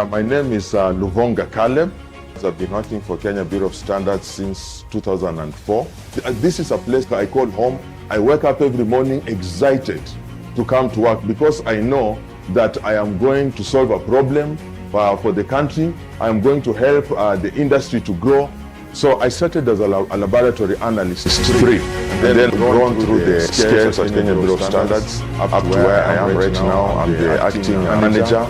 My name is Luvonga Caleb. I've been working for Kenya Bureau of Standards since 2004. This is a place I call home. I wake up every morning excited to come to work because I know that I am going to solve a problem for the country. I am going to help the industry to grow. So I started as a laboratory analyst, and then gone through the scales at Kenya Bureau of Standards up to where I am right now. I'm the acting manager,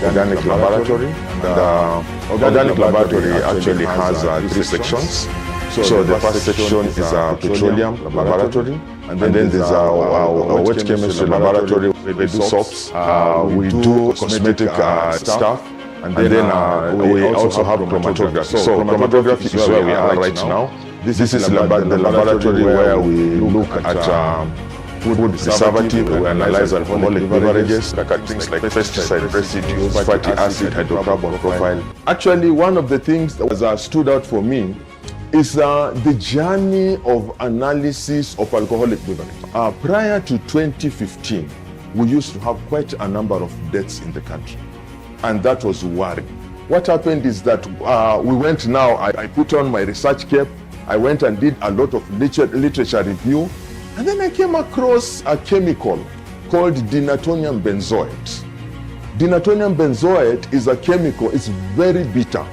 organic laboratory. And organic laboratory actually has 3 sections. So the first section is a petroleum laboratory, and then there's a wet chemistry laboratory. We do soaps, we do cosmetic stuff. And then we also have chromatography. So chromatography is where we are right now. This is the laboratory where we look at food preservative, we analyze alcoholic beverages, look at things like pesticide residues, fatty acid, hydrocarbon profile. Actually, one of the things that stood out for me is the journey of analysis of alcoholic beverages. Prior to 2015, we used to have quite a number of deaths in the country. And that was worrying. What happened is that we went now, I put on my research cap, I went and did a lot of literature review, and then I came across a chemical called dinatonium benzoate. Dinatonium benzoate is a chemical, it's very bitter.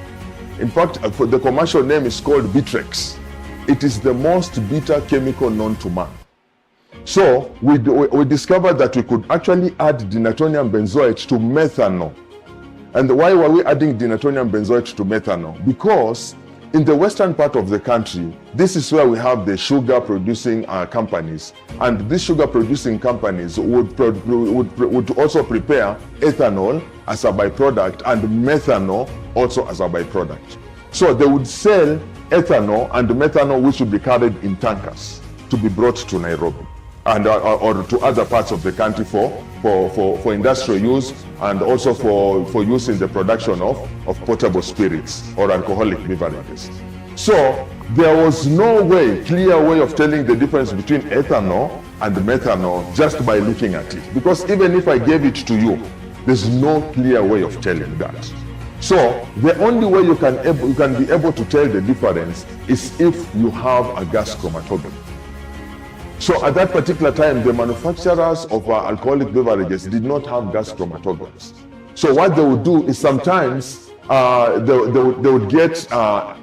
In fact, the commercial name is called Bitrex. It is the most bitter chemical known to man. So we discovered that we could actually add dinatonium benzoate to methanol. And why were we adding dinatonium benzoate to methanol? Because in the western part of the country, this is where we have the sugar producing companies. And these sugar producing companies would also prepare ethanol as a byproduct and methanol also as a byproduct. So they would sell ethanol and methanol, which would be carried in tankers to be brought to Nairobi and or to other parts of the country for industrial use and also for use in the production of potable spirits or alcoholic beverages. So there was no clear way of telling the difference between ethanol and methanol just by looking at it. Because even if I gave it to you, there's no clear way of telling that. So the only way you can be able to tell the difference is if you have a gas chromatography. So at that particular time, the manufacturers of alcoholic beverages did not have gas chromatographs. So what they would do is sometimes they would get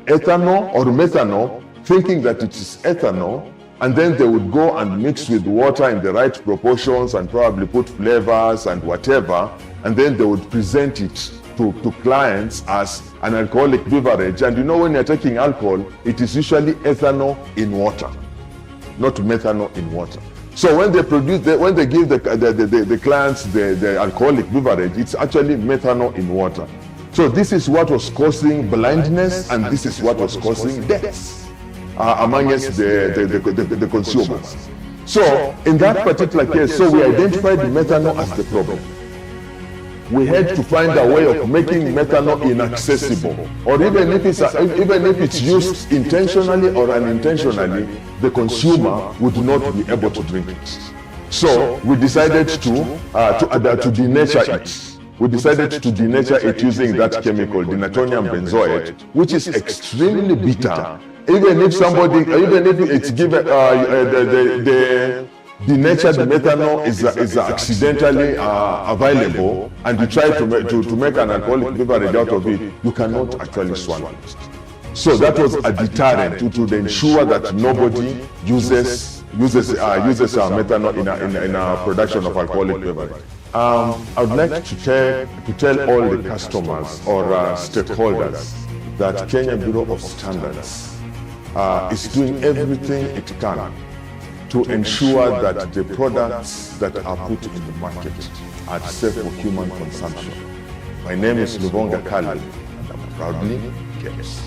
ethanol or methanol, thinking that it is ethanol, and then they would go and mix with water in the right proportions and probably put flavors and whatever, and then they would present it to clients as an alcoholic beverage. And you know, when you're taking alcohol, it is usually ethanol in water, not methanol in water. So when they give the clients the alcoholic beverage, it's actually methanol in water. So this is what was causing blindness, and this is what was causing deaths amongst the consumers. So in that particular case, so we identified methanol as the problem. We had to find a way of making methanol inaccessible, or even if it's used intentionally or unintentionally, the consumer would not be able to drink it. So we decided to denature it. We decided to denature it using that chemical, dinatonium benzoate, which is extremely bitter. Even if it's given the denatured methanol is accidentally available, and you try to make an alcoholic beverage out of it, you cannot actually swallow it. So that was a deterrent to ensure that nobody uses methanol in a production of alcoholic beverage. I would like to tell all the customers or stakeholders that Kenya Bureau of Standards is doing everything it can to ensure that the products that are put in the market are safe for human consumption. My name is Luvonga Caleb, and I'm proudly KEBS.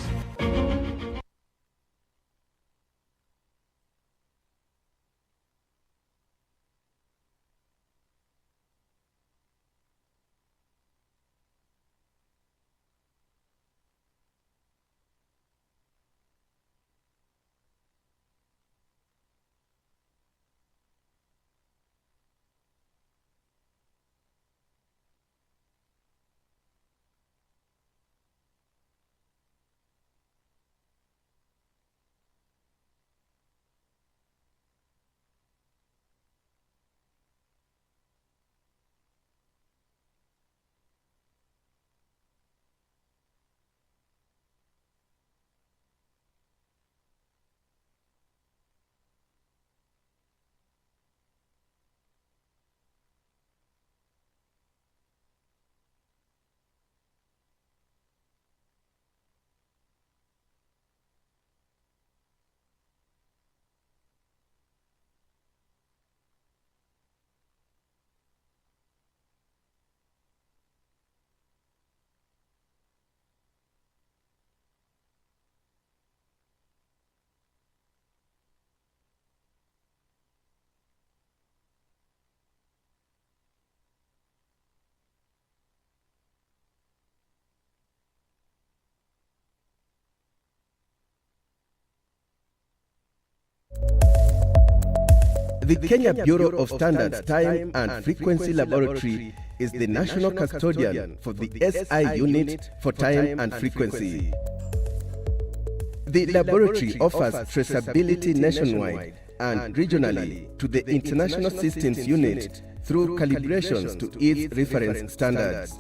The Kenya Bureau of Standards Time and Frequency Laboratory is the national custodian for the SI unit for time and frequency. The laboratory offers traceability nationwide and regionally to the International Systems Unit through calibrations to its reference standards.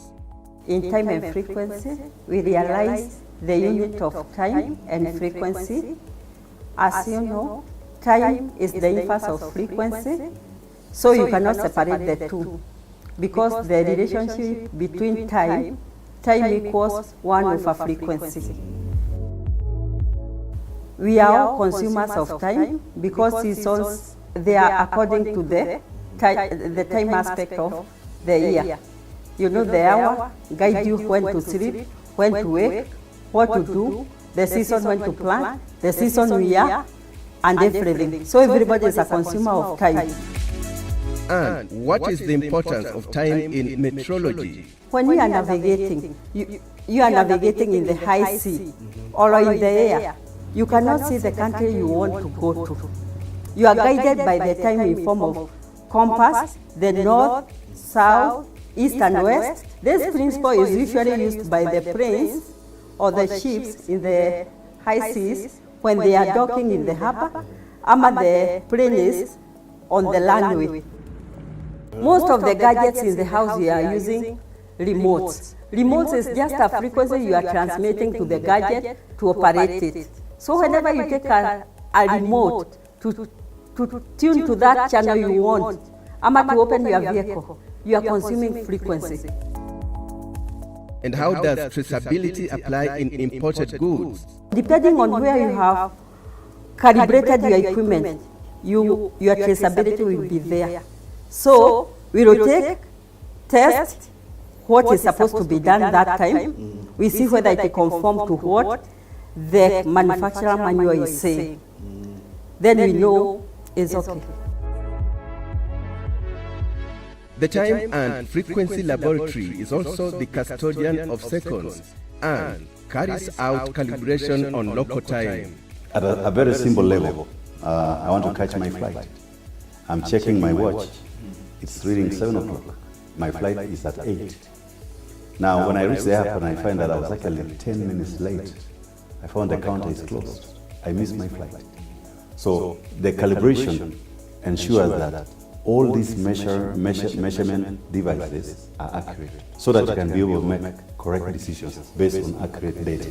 In time and frequency, we realize the unit of time and frequency. As you know, time is the inverse of frequency, so you cannot separate the two, because the relationship between time equals 1 over frequency. We are all consumers of time because seasons, they are according to the time aspect of the year. You know, the hour guide you when to sleep, when to wake, what to do, the season when to plant, the season we are, and everything. So everybody is a consumer of time. And what is the importance of time in meteorology? When you are navigating, you are navigating in the high sea or in the air. You cannot see the country you want to go to. You are guided by the time in form of compass, the north, south, east and west. This principle is usually used by the planes or the ships in the high seas when they are docking in the harbor, and the planes on the landway. Most of the gadgets in the house we are using remotes. Remotes is just a frequency you are transmitting to the gadget to operate it. So whenever you take a remote to tune to that channel you want, or to open your vehicle, you are consuming frequency. And how does traceability apply in imported goods? Depending on where you have calibrated your equipment, your traceability will be there. So we will test what is supposed to be done that time. We see whether it conforms to what the manufacturer manual is saying. Then we know it's okay. The Time and Frequency Laboratory is also the custodian of seconds and carries out calibration on local time. At a very simple level, I want to catch my flight. I'm checking my watch. It's reading 7 o'clock. My flight is at 8. Now, when I reach the airport, I find that I was actually 10 minutes late. I found the counter is closed. I missed my flight. So the calibration ensures that all these measurement devices are accurate, so that you can be able to make correct decisions based on accurate data.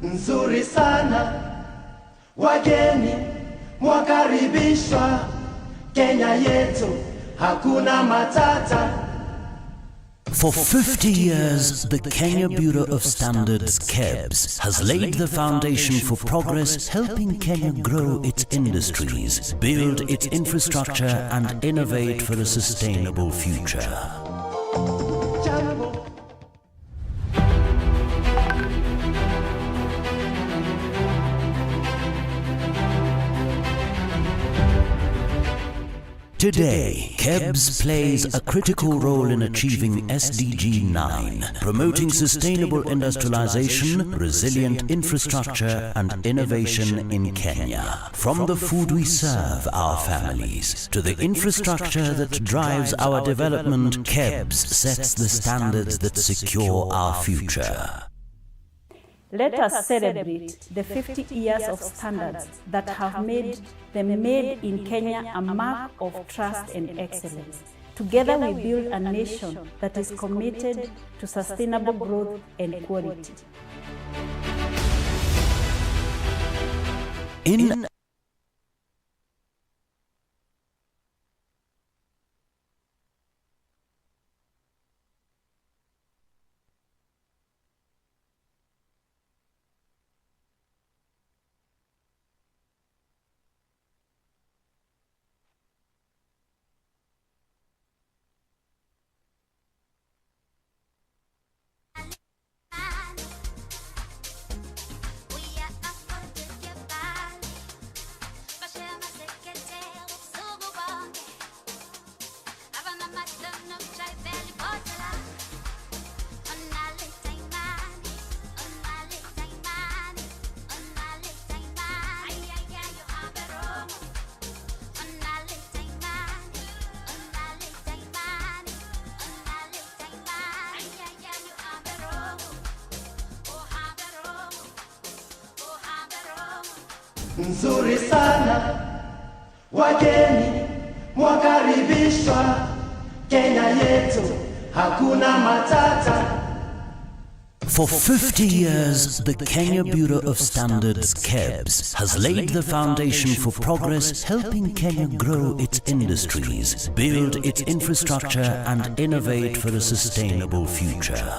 Nzuri sana, wageni mwakaribishwa, Kenya yetu hakuna matata. For 50 years, the Kenya Bureau of Standards, KEBS, has laid the foundation for progress, helping Kenya grow its industries, build its infrastructure, and innovate for a sustainable future. Today, KEBS plays a critical role in achieving SDG 9, promoting sustainable industrialization, resilient infrastructure, and innovation in Kenya. From the food we serve our families to the infrastructure that drives our development, KEBS sets the standards that secure our future. Let us celebrate the 50 years of standards that have made the Made in Kenya a mark of trust and excellence. Together we build a nation that is committed to sustainable growth and quality. Nzuri sana, wageni mwakaribishwa, Kenya yetu hakuna matata. For 50 years, the Kenya Bureau of Standards, KEBS, has laid the foundation for progress, helping Kenya grow its industries, build its infrastructure, and innovate for a sustainable future.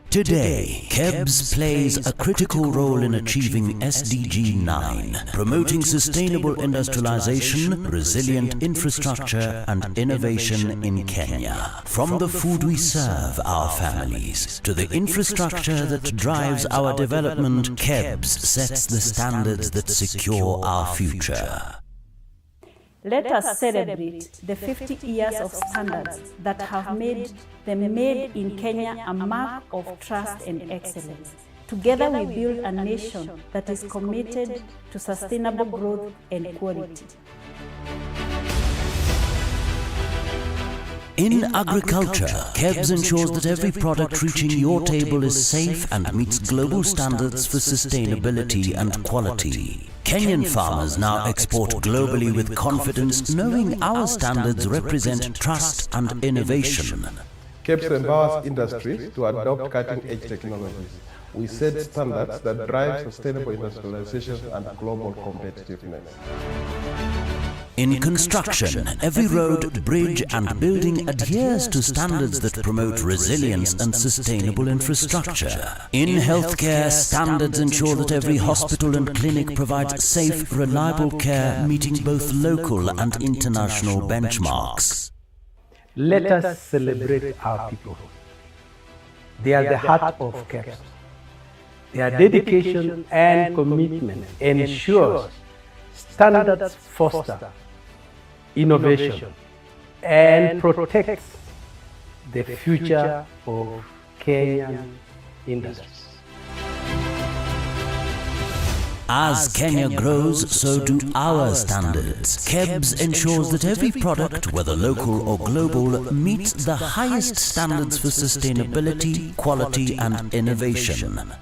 Today, KEBS plays a critical role in achieving SDG 9, promoting sustainable industrialization, resilient infrastructure, and innovation in Kenya. From the food we serve our families to the infrastructure that drives our development, KEBS sets the standards that secure our future. Let us celebrate the 50 years of standards that have made the Made in Kenya a mark of trust and excellence. Together we build a nation that is committed to sustainable growth and quality. In agriculture, KEBS ensures that every product reaching your table is safe and meets global standards for sustainability and quality. Kenyan farmers now export globally with confidence, knowing our standards represent trust and innovation. KEBS empowers industries to adopt cutting-edge technologies. We set standards that drive sustainable industrialization and global competitiveness. In construction, every road, bridge, and building adheres to standards that promote resilience and sustainable infrastructure. In healthcare, standards ensure that every hospital and clinic provides safe, reliable care, meeting both local and international benchmarks. Let us celebrate our people. They are the heart of KEBS. Their dedication and commitment ensures standards foster innovation and protects the future of Kenyan industries. As Kenya grows, so do our standards. KEBS ensures that every product, whether local or global, meets the highest standards for sustainability, quality, and innovation.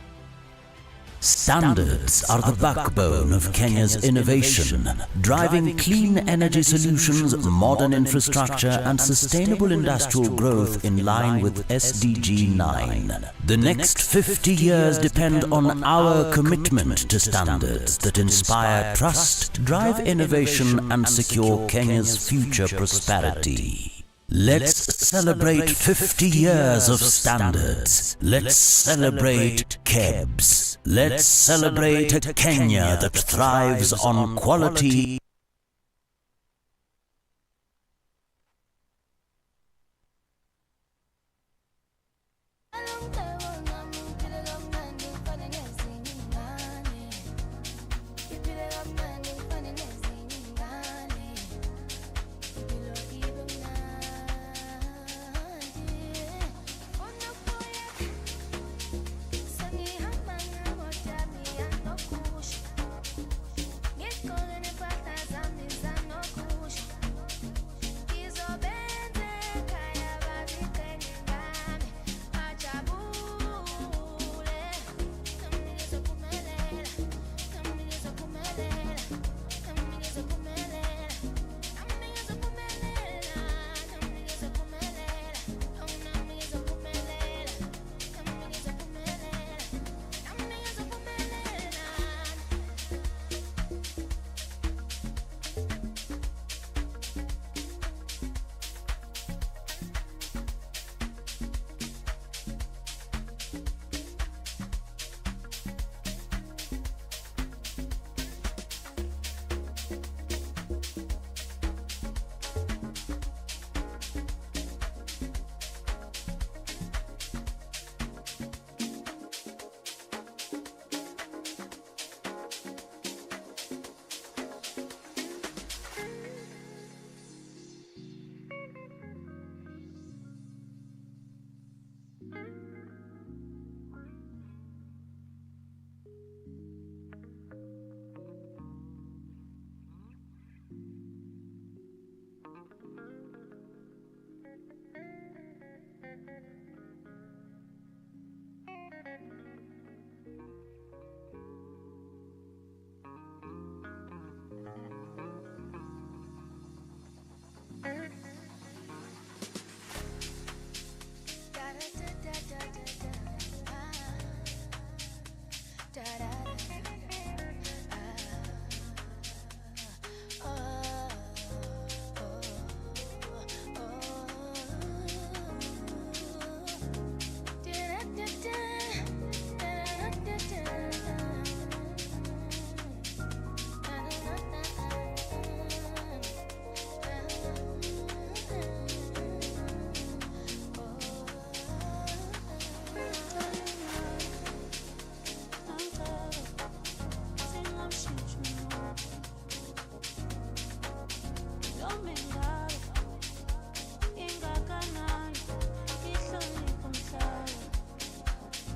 Standards are the backbone of Kenya's innovation, driving clean energy solutions, modern infrastructure and sustainable industrial growth in line with SDG 9. The next 50 years depend on our commitment to standards that inspire trust, drive innovation and secure Kenya's future prosperity. Let's celebrate 50 years of standards. Let's celebrate KEBS. Let's celebrate a Kenya that thrives on quality.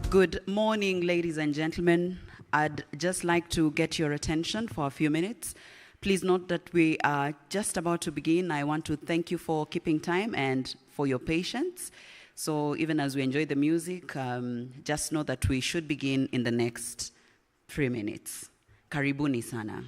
Good morning, ladies and gentlemen. I'd just like to get your attention for a few minutes. Please note that we are just about to begin. I want to thank you for keeping time and for your patience. So even as we enjoy the music, just know that we should begin in the next 3 minutes. Karibuni sana.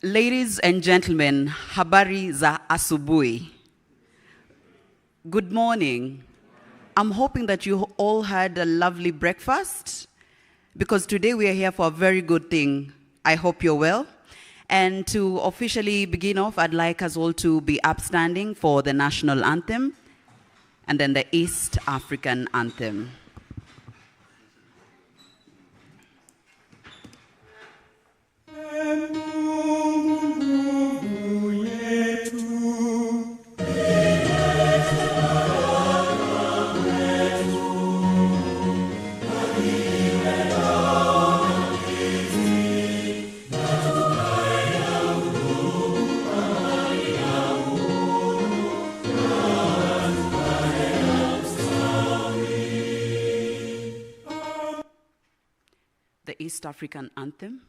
Ladies and gentlemen, habari za asubuhi. Good morning. I'm hoping that you all had a lovely breakfast, because today we are here for a very good thing. I hope you're well. And to officially begin off, I'd like us all to be upstanding for the national anthem and then the East African anthem. The East African anthem.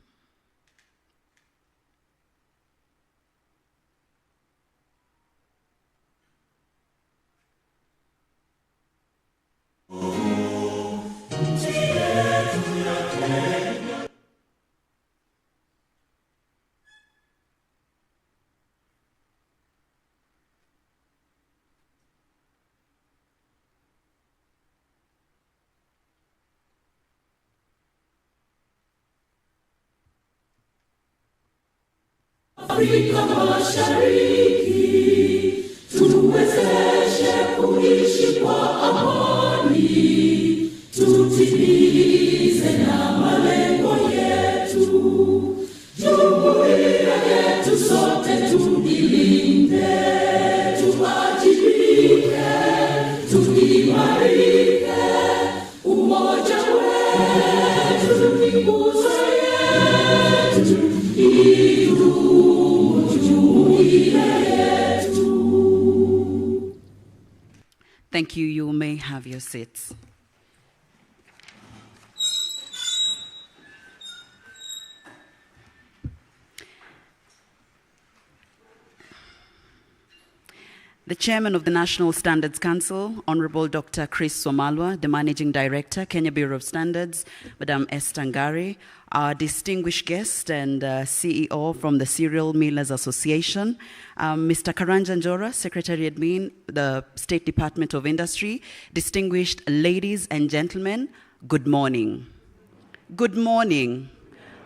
Afrika Mashariki, tuwezeshe kuishi kwa amani, tutimize na malengo yetu, jumuiya yetu sote tuilinde, tuwajibike, tuimarike, umoja wetu ni nguzo yetu, Thank you. You may have your seats. The Chairman of the National Standards Council, Honorable Dr. Chris Somalwa, the Managing Director, Kenya Bureau of Standards, Madam Esther Ngari, our distinguished guest and CEO from the Cereal Millers Association, Mr. Karanja Njora, Secretary Admin, the State Department of Industry, distinguished ladies and gentlemen, good morning. Good morning.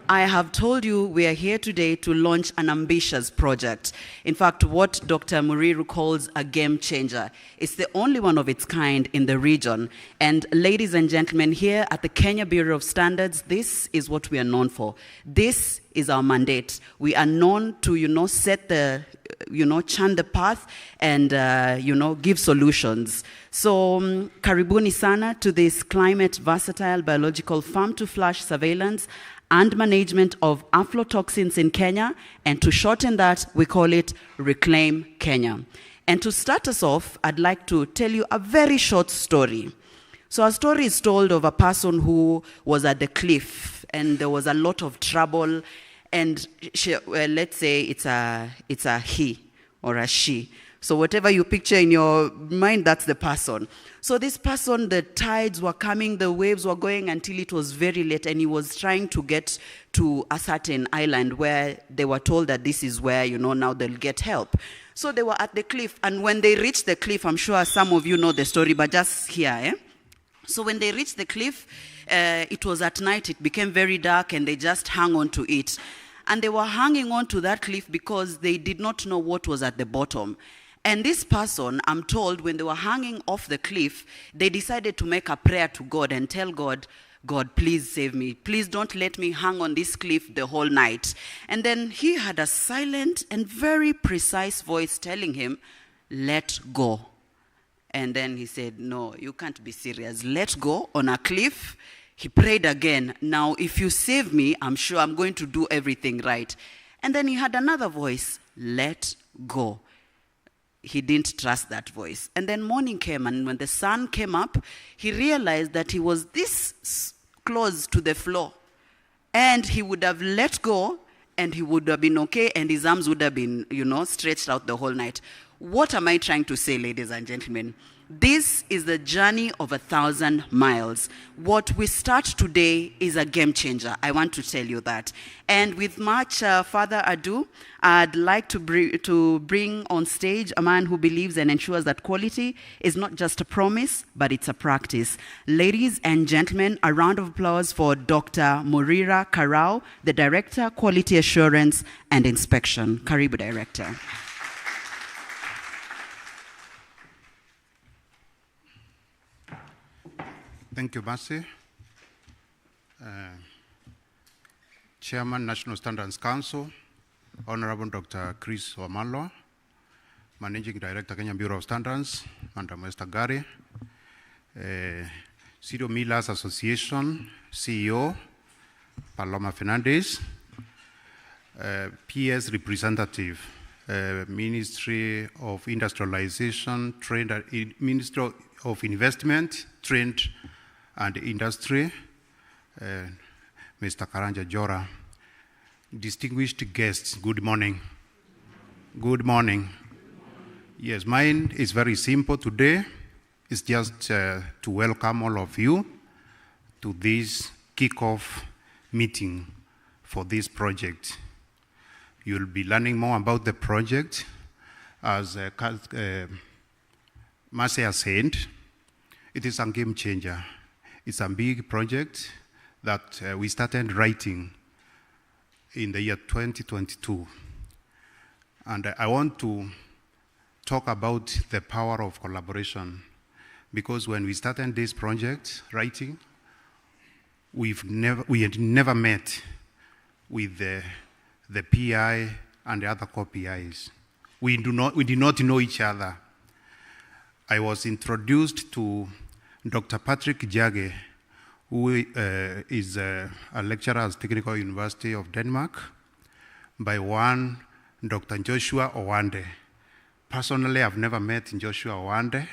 I have told you we are here today to launch an ambitious project. In fact, what Dr. Muriru calls a game changer. It's the only one of its kind in the region. And ladies and gentlemen, here at the Kenya Bureau of Standards, this is what we are known for. This is our mandate. We are known to, set the, chant the path and, give solutions. So, karibuni sana to this climate versatile biological farm-to-flash surveillance and management of aflatoxins in Kenya, and to shorten that, we call it Reclaim Kenya. And to start us off, I'd like to tell you a very short story. So our story is told of a person who was at the cliff, and there was a lot of trouble, and let's say it's a he or a she. So whatever you picture in your mind, that's the person. So this person, the tides were coming, the waves were going until it was very late, and he was trying to get to a certain island where they were told that this is where, now they'll get help. So they were at the cliff, and when they reached the cliff, I'm sure some of you know the story, but just here, So when they reached the cliff, it was at night, it became very dark, and they just hung on to it. And they were hanging on to that cliff because they did not know what was at the bottom. And this person, I'm told, when they were hanging off the cliff, they decided to make a prayer to God and tell God, God, please save me. Please don't let me hang on this cliff the whole night. And then he had a silent and very precise voice telling him, let go. And then he said, no, you can't be serious. Let go on a cliff. He prayed again. Now, if you save me, I'm sure I'm going to do everything right. And then he had another voice, let go. He didn't trust that voice. And then morning came, and when the sun came up, he realized that he was this close to the floor. And he would have let go, and he would have been okay, and his arms would have been, stretched out the whole night. What am I trying to say, ladies and gentlemen? This is the journey of 1,000 miles. What we start today is a game changer. I want to tell you that. And with much further ado, I'd like to bring on stage a man who believes and ensures that quality is not just a promise, but it's a practice. Ladies and gentlemen, a round of applause for Dr. Murira Karau, the Director, Quality Assurance and Inspection. Karibu, Director. Thank you, Mercy. Chairman, National Standards Council, Honorable Dr. Chris Wamalo, Managing Director, Kenya Bureau of Standards, Madam Esther Gary, Cereal Millers Association, CEO, Paloma Fernandez, PS representative, Ministry of Industrialization, Ministry of Investment, Trade and Industry, Mr. Karanja Jora, distinguished guests, good morning. Good morning. Yes, mine is very simple today. It's just to welcome all of you to this kickoff meeting for this project. You'll be learning more about the project. As Marcia said, it is a game changer. It's a big project that we started writing in the year 2022. And I want to talk about the power of collaboration, because when we started this project writing, we had never met with the PI and the other co-PIs. We did not know each other. I was introduced to Dr. Patrick Jage, who is a lecturer at Technical University of Denmark, by one Dr. Joshua Owande. Personally, I've never met Joshua Owande.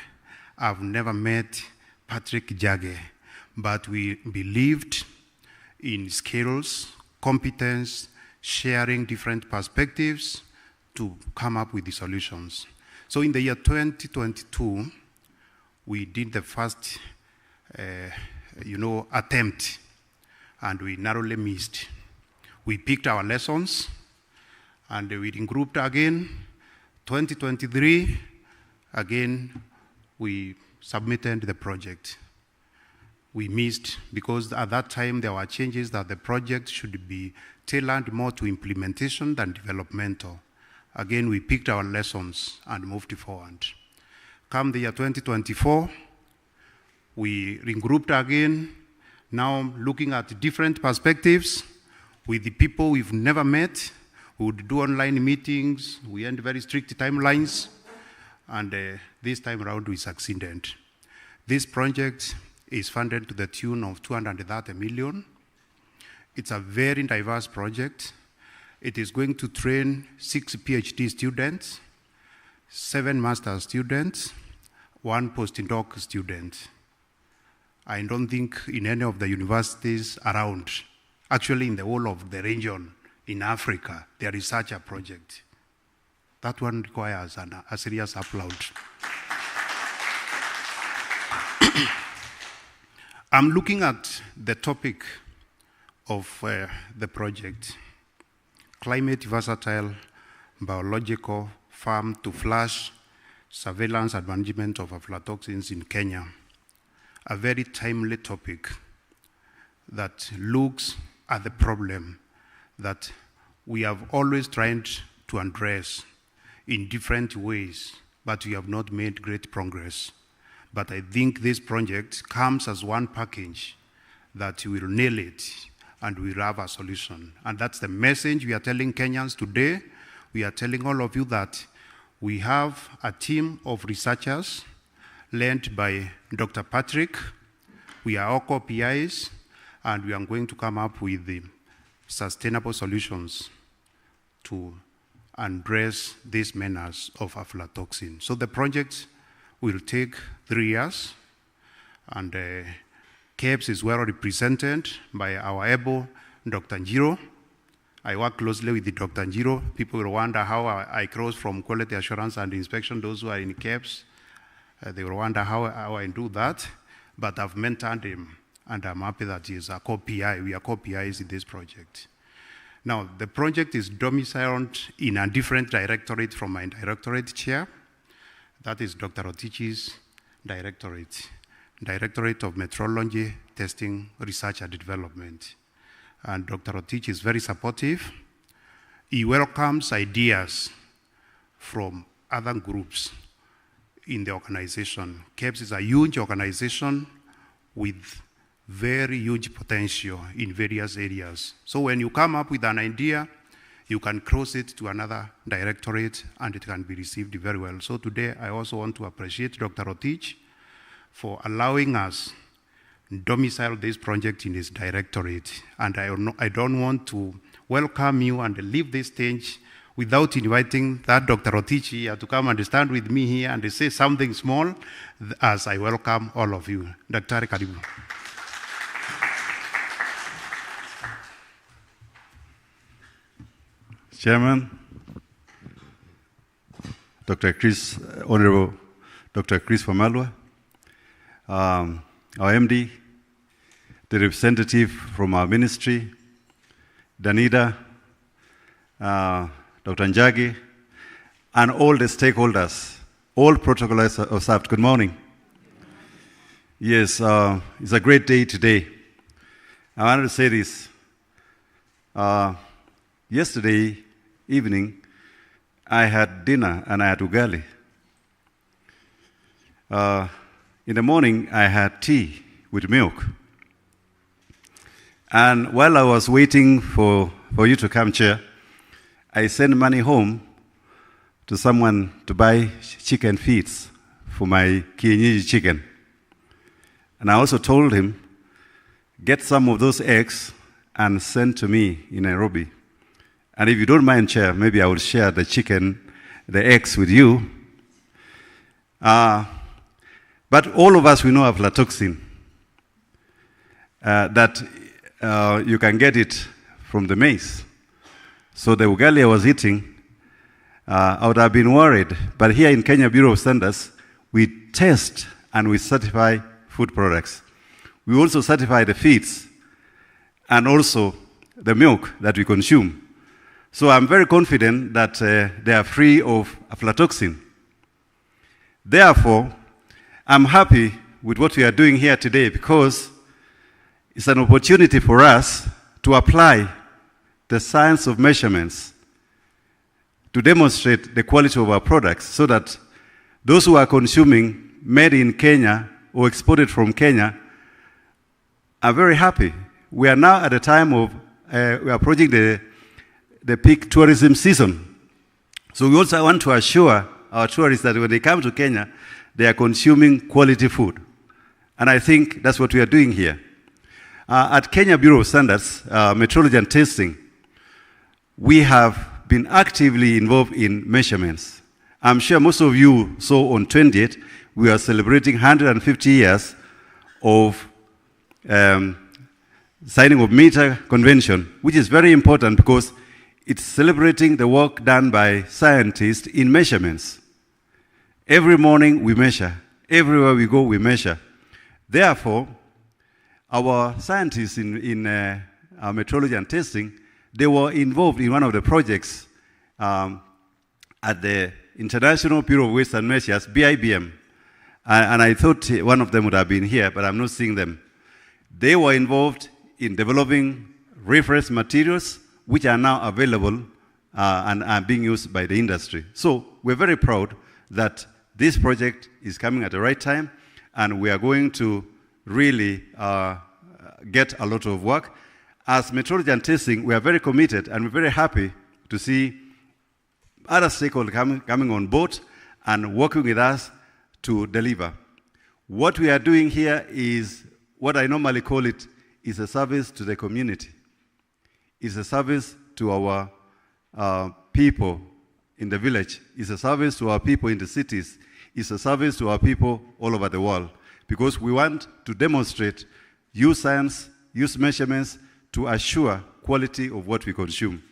I've never met Patrick Jage, but we believed in skills, competence, sharing different perspectives to come up with the solutions. So in the year 2022, we did the first, attempt, and we narrowly missed. We picked our lessons, and we regrouped again. 2023, again, we submitted the project. We missed because at that time there were changes that the project should be tailored more to implementation than developmental. Again, we picked our lessons and moved forward. Come the year 2024, we regrouped again, now looking at different perspectives with the people we've never met. We would do online meetings, we had very strict timelines, and this time around we succeeded. This project is funded to the tune of 230 million. It's a very diverse project. It is going to train 6 PhD students, 7 master students, 1 postdoc student. I don't think in any of the universities around, actually in the whole of the region in Africa, there is such a project. That one requires a serious applaud. I'm looking at the topic of the project. Climate versatile, biological, farm to flash, surveillance and management of aflatoxins in Kenya. A very timely topic that looks at the problem that we have always tried to address in different ways, but we have not made great progress. But I think this project comes as one package that will nail it and we'll have a solution. And that's the message we are telling Kenyans today. We are telling all of you that we have a team of researchers led by Dr. Patrick. We are all co-PIs, and we are going to come up with the sustainable solutions to address these menace of aflatoxin. So the project will take 3 years, and KEBS is well represented by our able Dr. Njiro. I work closely with the Dr. Njiro. People will wonder how I cross from quality assurance and inspection, those who are in KEBS. They will wonder how I do that, but I've mentored him, and I'm happy that he is a co-PI. We are co-PIs in this project. Now, the project is domiciled in a different directorate from my directorate chair. That is Dr. Otichi's directorate, Directorate of Metrology, Testing, Research and Development. And Dr. Otich is very supportive. He welcomes ideas from other groups in the organization. KEBS is a huge organization with very huge potential in various areas. So when you come up with an idea, you can cross it to another directorate and it can be received very well. So today I also want to appreciate Dr. Otich for allowing us domicile this project in his directorate. And I don't want to welcome you and leave this stage without inviting that Dr. Otich here to come and stand with me here and say something small as I welcome all of you. Dr. Karibu. Chairman, Dr. Chris, Honorable Dr. Chris Wamalwa, our MD, the representative from our ministry, Danida, Dr. Njagi, and all the stakeholders, all protocols observed. Good morning. Yes, it's a great day today. I wanted to say this. Yesterday evening, I had dinner and I had ugali. In the morning, I had tea with milk. And while I was waiting for you to come, Chair, I sent money home to someone to buy chicken feeds for my kienyeji chicken. And I also told him, get some of those eggs and send to me in Nairobi. And if you don't mind, Chair, maybe I will share the eggs with you. But all of us, we know aflatoxin, that you can get it from the maize. So the ugali I was eating, I would have been worried. But here in Kenya Bureau of Standards, we test and we certify food products. We also certify the feeds and also the milk that we consume. So I'm very confident that they are free of aflatoxin. Therefore, I'm happy with what we are doing here today because it's an opportunity for us to apply the science of measurements to demonstrate the quality of our products so that those who are consuming made in Kenya or exported from Kenya are very happy. We are now at a time of, we are approaching the peak tourism season. So we also want to assure our tourists that when they come to Kenya, they are consuming quality food. And I think that's what we are doing here. At Kenya Bureau of Standards, Metrology and Testing, we have been actively involved in measurements. I'm sure most of you saw on 20th, we are celebrating 150 years of signing of Meter Convention, which is very important because it's celebrating the work done by scientists in measurements. Every morning we measure. Everywhere we go, we measure. Therefore, our scientists in our metrology and testing, they were involved in one of the projects at the International Bureau of Weights and Measures, BIBM. And I thought one of them would have been here, but I'm not seeing them. They were involved in developing reference materials, which are now available and are being used by the industry. So we're very proud that this project is coming at the right time, and we are going to really get a lot of work. As metrology and testing, we are very committed, and we're very happy to see other stakeholders coming on board and working with us to deliver. What we are doing here is what I normally call it is a service to the community. It's a service to our people in the village. It's a service to our people in the cities. It's a service to our people all over the world, because we want to demonstrate, use science, use measurements to assure quality of what we consume.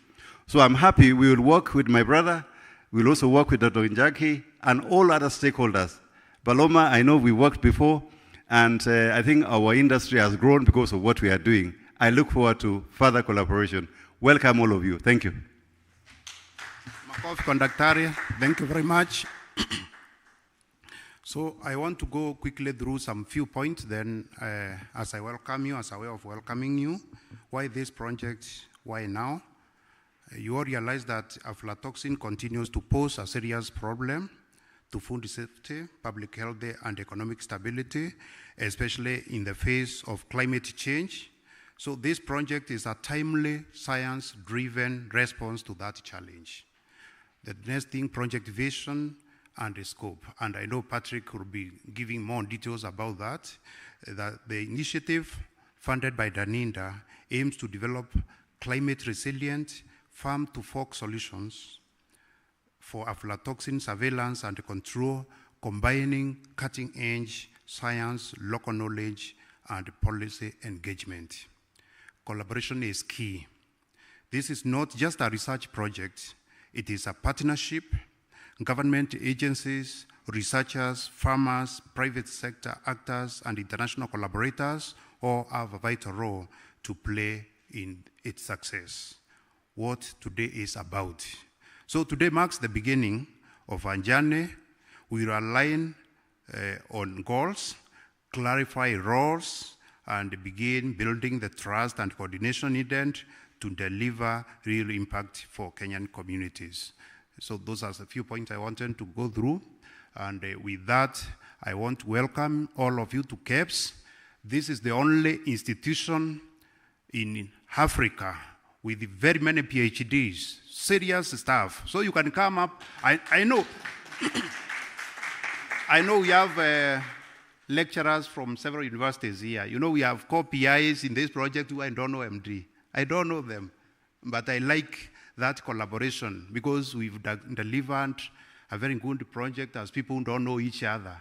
So I'm happy we will work with my brother. We'll also work with Dr. Njagi and all other stakeholders. Paloma, I know we worked before, and I think our industry has grown because of what we are doing. I look forward to further collaboration. Welcome all of you. Thank you. Makofi Conductor, thank you very much. So I want to go quickly through some few points, then as I welcome you, as a way of welcoming you, why this project, why now? You all realize that aflatoxin continues to pose a serious problem to food safety, public health, and economic stability, especially in the face of climate change. So this project is a timely, science-driven response to that challenge. The nesting project vision and the scope, and I know Patrick will be giving more details about that, that the initiative funded by Daninda aims to develop climate-resilient, farm-to-fork solutions for aflatoxin surveillance and control, combining cutting-edge science, local knowledge, and policy engagement. Collaboration is key. This is not just a research project, it is a partnership. Government agencies, researchers, farmers, private sector actors, and international collaborators all have a vital role to play in its success. What today is about. So today marks the beginning of a journey. We will align on goals, clarify roles, and begin building the trust and coordination needed to deliver real impact for Kenyan communities. So those are the few points I wanted to go through. And with that, I want to welcome all of you to KEBS. This is the only institution in Africa with very many PhDs, serious stuff. So you can come up. I know, I know we have lecturers from several universities here. You know, we have co-PIs in this project who I don't know MD. I don't know them, but I like that collaboration because we've delivered a very good project as people who don't know each other.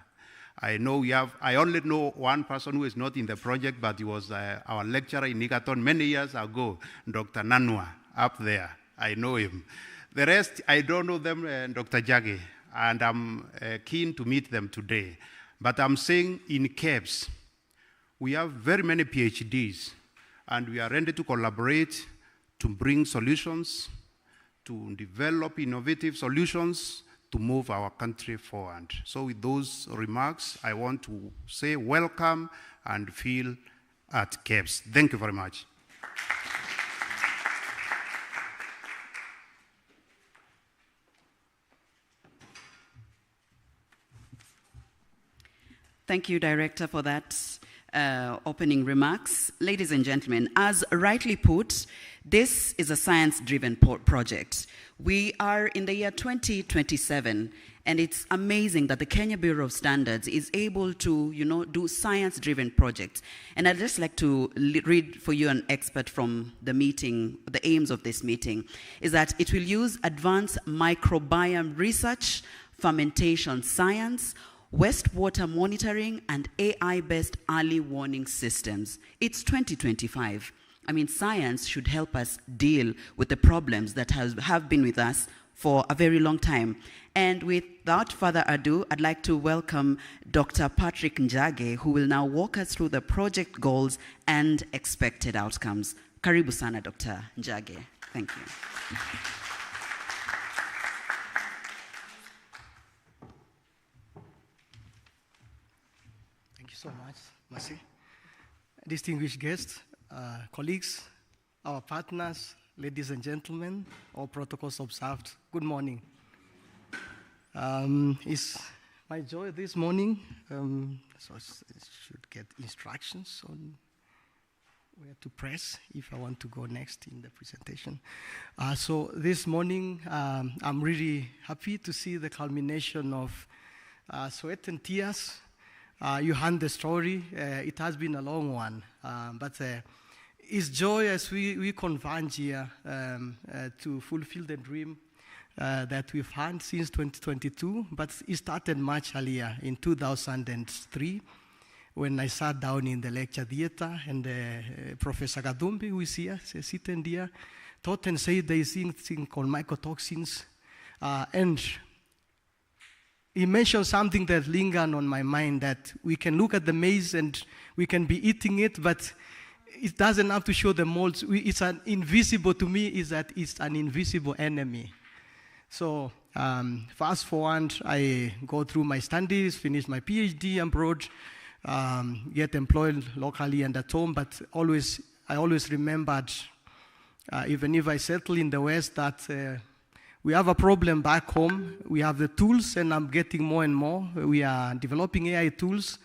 I only know one person who is not in the project, but he was our lecturer in Egerton many years ago, Dr. Nanwa, up there. I know him. The rest, I don't know them, Dr. Njagi, and I'm keen to meet them today. But I'm saying in KEBS, we have very many PhDs, and we are ready to collaborate to bring solutions, to develop innovative solutions, to move our country forward. So with those remarks, I want to say welcome and feel at KEBS. Thank you very much. Thank you, Director, for that opening remarks. Ladies and gentlemen, as rightly put, this is a science-driven project. We are in the year 2027, and it's amazing that the Kenya Bureau of Standards is able to, do science-driven projects. And I'd just like to read for you an excerpt from the meeting. The aims of this meeting is that it will use advanced microbiome research, fermentation science, wastewater monitoring, and AI-based early warning systems. It's 2025. I mean, science should help us deal with the problems that have been with us for a very long time. And without further ado, I'd like to welcome Dr. Patrick Njagi, who will now walk us through the project goals and expected outcomes. Karibu sana, Dr. Njagi. Thank you. Thank you so much, Mercy. Distinguished guests, colleagues, our partners, ladies and gentlemen, all protocols observed, good morning. It's my joy this morning, so I should get instructions on where to press if I want to go next in the presentation. So this morning, I'm really happy to see the culmination of sweat and tears You heard the story. It has been a long one, but it's joy as we converge here to fulfill the dream that we've had since 2022, but it started much earlier in 2003 when I sat down in the lecture theater and Professor Gadumbi, who is here, sitting here, taught and said there is a thing called mycotoxins, and he mentioned something that lingered on my mind, that we can look at the maize and we can be eating it, but it doesn't have to show the molds. It's an invisible, to me, is that it's an invisible enemy. So fast forward, I go through my studies, finish my PhD abroad, get employed locally and at home, but I always remembered, even if I settle in the West, that we have a problem back home. We have the tools, and I'm getting more and more. We are developing AI tools.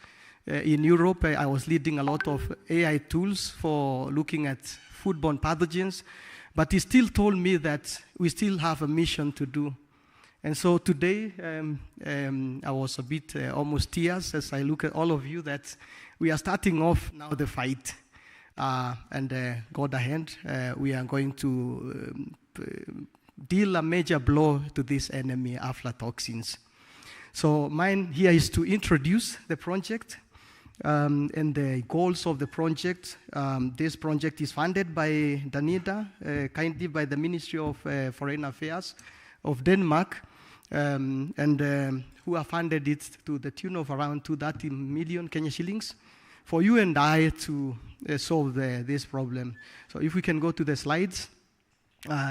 In Europe, I was leading a lot of AI tools for looking at foodborne pathogens, but he still told me that we still have a mission to do. And so today, I was a bit almost tears as I look at all of you, that we are starting off now the fight. And God ahead, we are going to deal a major blow to this enemy, aflatoxins. So mine here is to introduce the project and the goals of the project. This project is funded by Danida, kindly by the Ministry of Foreign Affairs of Denmark, and who have funded it to the tune of around 230 million Kenya shillings for you and I to solve this problem. So if we can go to the slides,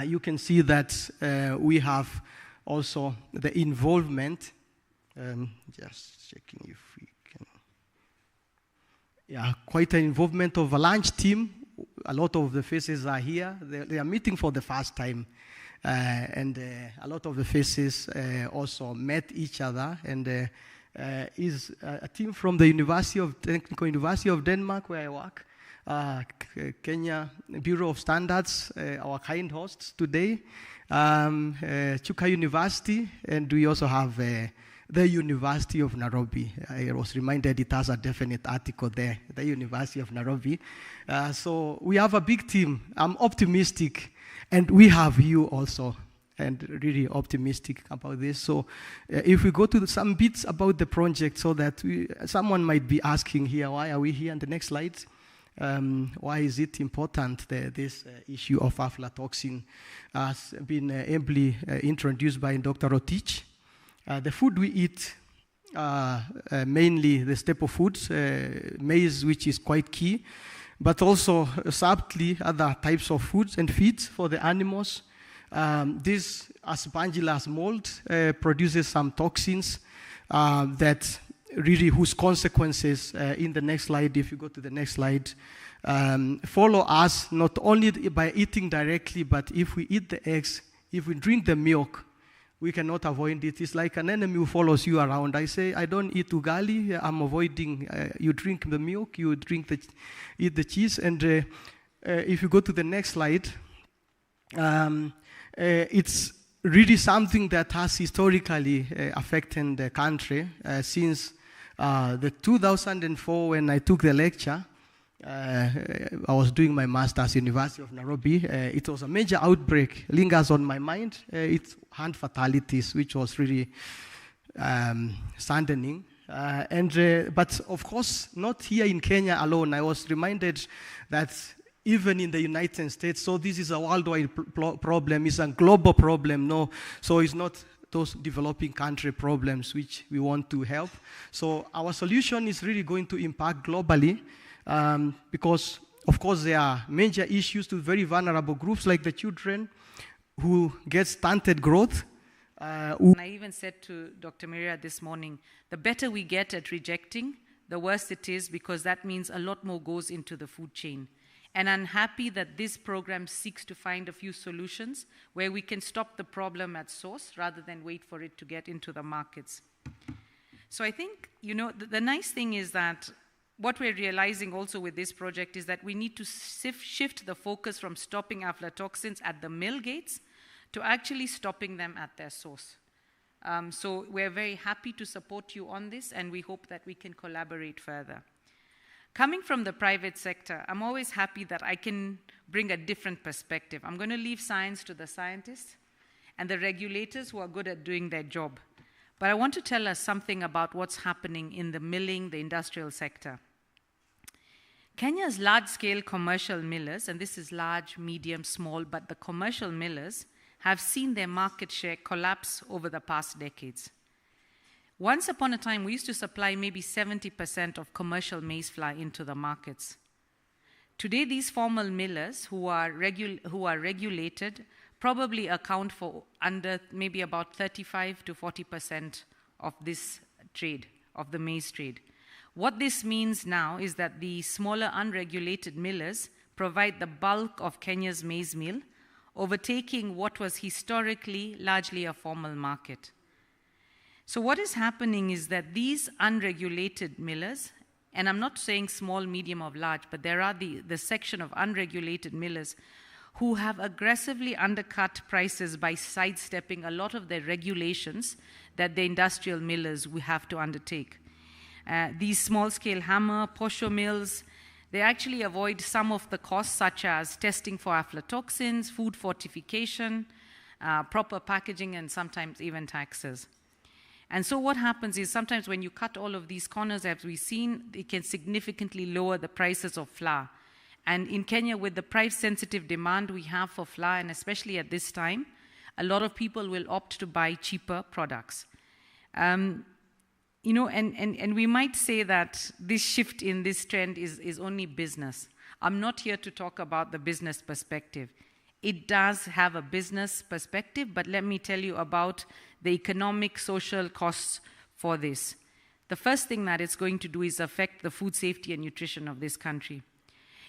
you can see that we have also the involvement. Just checking if we can. Yeah, quite an involvement of a large team. A lot of the faces are here. They are meeting for the first time. And a lot of the faces also met each other. And is a team from the Technical University of Denmark, where I work. Kenya Bureau of Standards, our kind hosts today, Chuka University, and we also have the University of Nairobi. I was reminded it has a definite article there, the University of Nairobi. So we have a big team. I'm optimistic, and we have you also, and really optimistic about this. So if we go to some bits about the project, so that someone might be asking here, why are we here? On the next slide. Why is it important, this issue of aflatoxin has been ably introduced by Dr. Rotich. The food we eat, mainly the staple foods, maize, which is quite key, but also subtly other types of foods and feeds for the animals. This Aspergillus mold produces some toxins that really whose consequences, in the next slide, if you go to the next slide, follow us not only by eating directly, but if we eat the eggs, if we drink the milk, we cannot avoid it. It's like an enemy who follows you around. I say, I don't eat ugali, I'm avoiding, you drink the milk, you eat the cheese. And if you go to the next slide, it's really something that has historically affected the country since the 2004 when I took the lecture. I was doing my master's at University of Nairobi. It was a major outbreak, lingers on my mind. It's hand fatalities, which was really saddening. But of course, not here in Kenya alone. I was reminded that even in the United States, so this is a worldwide problem, it's a global problem, no? So it's not those developing country problems which we want to help. So our solution is really going to impact globally, because of course there are major issues to very vulnerable groups like the children who get stunted growth. And I even said to Dr. Maria this morning, the better we get at rejecting, the worse it is, because that means a lot more goes into the food chain. And I'm happy that this program seeks to find a few solutions where we can stop the problem at source rather than wait for it to get into the markets. So I think, you know, the nice thing is that what we're realizing also with this project is that we need to shift the focus from stopping aflatoxins at the mill gates to actually stopping them at their source. So we're very happy to support you on this, and we hope that we can collaborate further. Coming from the private sector, I'm always happy that I can bring a different perspective. I'm going to leave science to the scientists and the regulators who are good at doing their job. But I want to tell us something about what's happening in the milling, the industrial sector. Kenya's large-scale commercial millers, and this is large, medium, small, but the commercial millers have seen their market share collapse over the past decades. Once upon a time, we used to supply maybe 70% of commercial maize flour into the markets. Today, these formal millers who are regulated probably account for under maybe about 35 to 40% of this trade, of the maize trade. What this means now is that the smaller unregulated millers provide the bulk of Kenya's maize meal, overtaking what was historically largely a formal market. So what is happening is that these unregulated millers, and I'm not saying small, medium, or large, but there are the section of unregulated millers who have aggressively undercut prices by sidestepping a lot of the regulations that the industrial millers will have to undertake. These small-scale hammer, posho mills, they actually avoid some of the costs such as testing for aflatoxins, food fortification, proper packaging, and sometimes even taxes. And so what happens is sometimes when you cut all of these corners, as we've seen, it can significantly lower the prices of flour. And in Kenya, with the price-sensitive demand we have for flour, and especially at this time, a lot of people will opt to buy cheaper products. And we might say that this shift in this trend is only business. I'm not here to talk about the business perspective. It does have a business perspective, but let me tell you about the economic, social costs for this. The first thing that it's going to do is affect the food safety and nutrition of this country.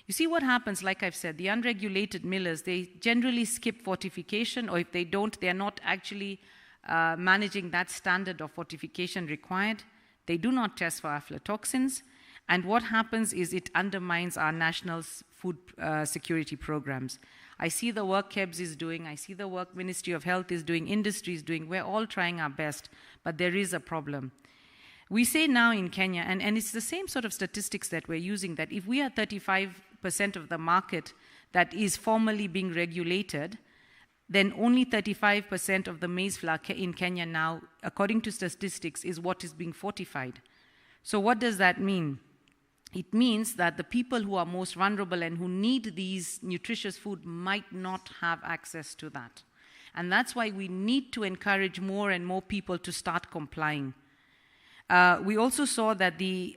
You see what happens, like I've said, the unregulated millers, they generally skip fortification, or if they don't, they're not actually managing that standard of fortification required. They do not test for aflatoxins, and what happens is it undermines our national food security programs. I see the work KEBS is doing, I see the work Ministry of Health is doing, industry is doing, we're all trying our best, but there is a problem. We say now in Kenya, and it's the same sort of statistics that we're using, that if we are 35% of the market that is formally being regulated, then only 35% of the maize flour in Kenya now, according to statistics, is what is being fortified. So what does that mean? It means that the people who are most vulnerable and who need these nutritious food might not have access to that. And that's why we need to encourage more and more people to start complying. We also saw that the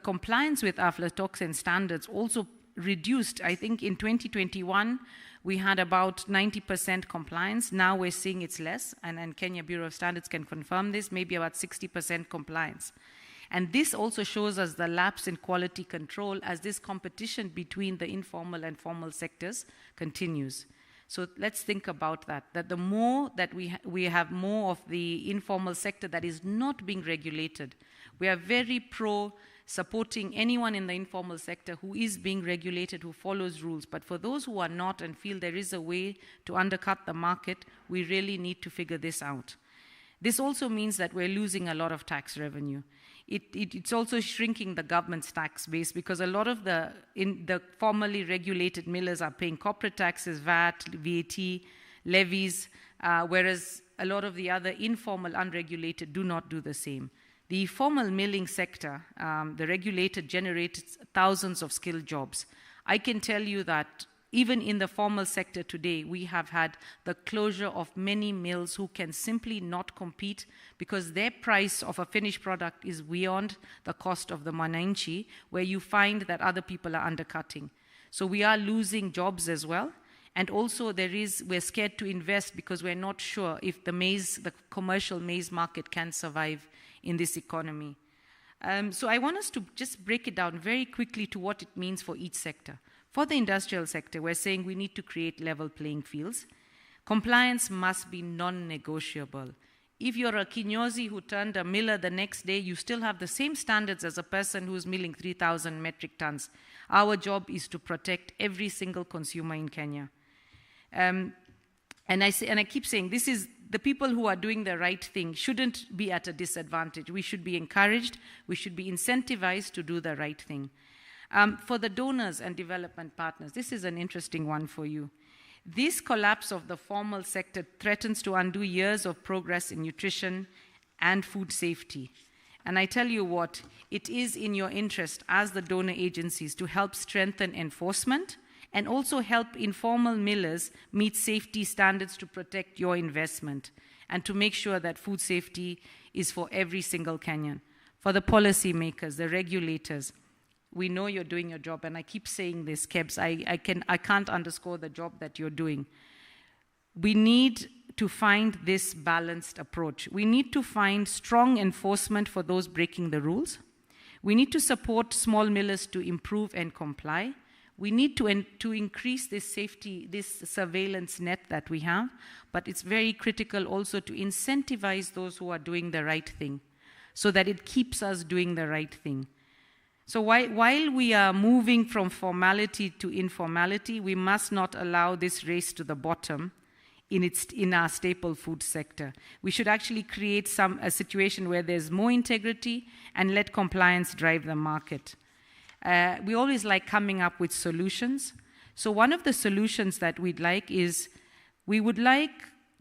compliance with aflatoxin standards also reduced. I think in 2021, we had about 90% compliance. Now we're seeing it's less, and Kenya Bureau of Standards can confirm this, maybe about 60% compliance. And this also shows us the lapse in quality control as this competition between the informal and formal sectors continues. So let's think about that the more that we have more of the informal sector that is not being regulated. We are very pro supporting anyone in the informal sector who is being regulated, who follows rules. But for those who are not and feel there is a way to undercut the market, we really need to figure this out. This also means that we're losing a lot of tax revenue. It's also shrinking the government's tax base because a lot of the formally regulated millers are paying corporate taxes, VAT, levies, whereas a lot of the other informal, unregulated do not do the same. The formal milling sector, the regulated, generates thousands of skilled jobs. I can tell you that even in the formal sector today, we have had the closure of many mills who can simply not compete because their price of a finished product is beyond the cost of the mwananchi, where you find that other people are undercutting. So we are losing jobs as well. And also we're scared to invest because we're not sure if the commercial maize market can survive in this economy. So I want us to just break it down very quickly to what it means for each sector. For the industrial sector, we're saying we need to create level playing fields. Compliance must be non-negotiable. If you're a kinyozi who turned a miller the next day, you still have the same standards as a person who's milling 3,000 metric tons. Our job is to protect every single consumer in Kenya. And I keep saying the people who are doing the right thing shouldn't be at a disadvantage. We should be encouraged, we should be incentivized to do the right thing. For the donors and development partners, this is an interesting one for you. This collapse of the formal sector threatens to undo years of progress in nutrition and food safety. And I tell you what, it is in your interest as the donor agencies to help strengthen enforcement and also help informal millers meet safety standards to protect your investment and to make sure that food safety is for every single Kenyan. For the policy makers, the regulators, we know you're doing your job, and I keep saying this, KEBS, I can't underscore the job that you're doing. We need to find this balanced approach. We need to find strong enforcement for those breaking the rules. We need to support small millers to improve and comply. We need to increase this safety, this surveillance net that we have, but it's very critical also to incentivize those who are doing the right thing so that it keeps us doing the right thing. So while we are moving from formality to informality, we must not allow this race to the bottom in our staple food sector. We should actually create a situation where there's more integrity and let compliance drive the market. We always like coming up with solutions. So one of the solutions that we'd like is, we would like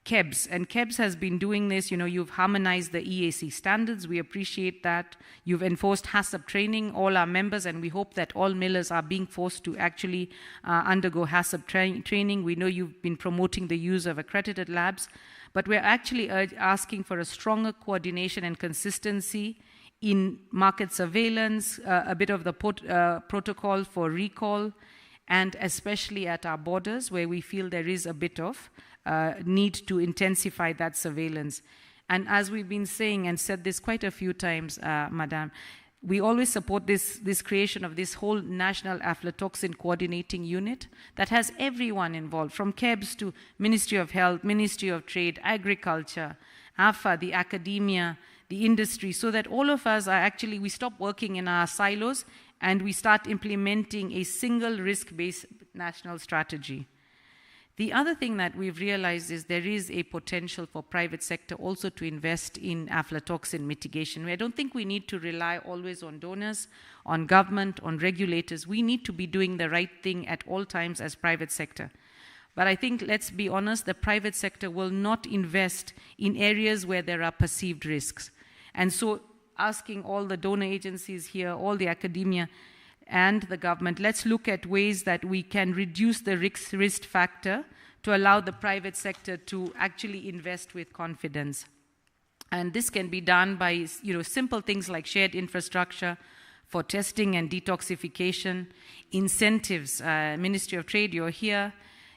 KEBS, and KEBS has been doing this, you've harmonized the EAC standards, we appreciate that. You've enforced HACCP training, all our members, and we hope that all millers are being forced to actually undergo HACCP training. We know you've been promoting the use of accredited labs, but we're actually asking for a stronger coordination and consistency in market surveillance, a bit of the protocol for recall, and especially at our borders where we feel there is a bit of need to intensify that surveillance. And as we've been saying and said this quite a few times, Madam, we always support this creation of this whole national aflatoxin coordinating unit that has everyone involved, from KEBS to Ministry of Health, Ministry of Trade, Agriculture, AFA, the academia, the industry, so that all of us are actually, we stop working in our silos and we start implementing a single risk-based national strategy. The other thing that we've realized is there is a potential for private sector also to invest in aflatoxin mitigation. I don't think we need to rely always on donors, on government, on regulators. We need to be doing the right thing at all times as private sector. But I think, let's be honest, the private sector will not invest in areas where there are perceived risks. And so asking all the donor agencies here, all the academia, and the government, let's look at ways that we can reduce the risk factor to allow the private sector to actually invest with confidence. And this can be done by simple things like shared infrastructure for testing and detoxification, incentives, Ministry of Trade, you're here,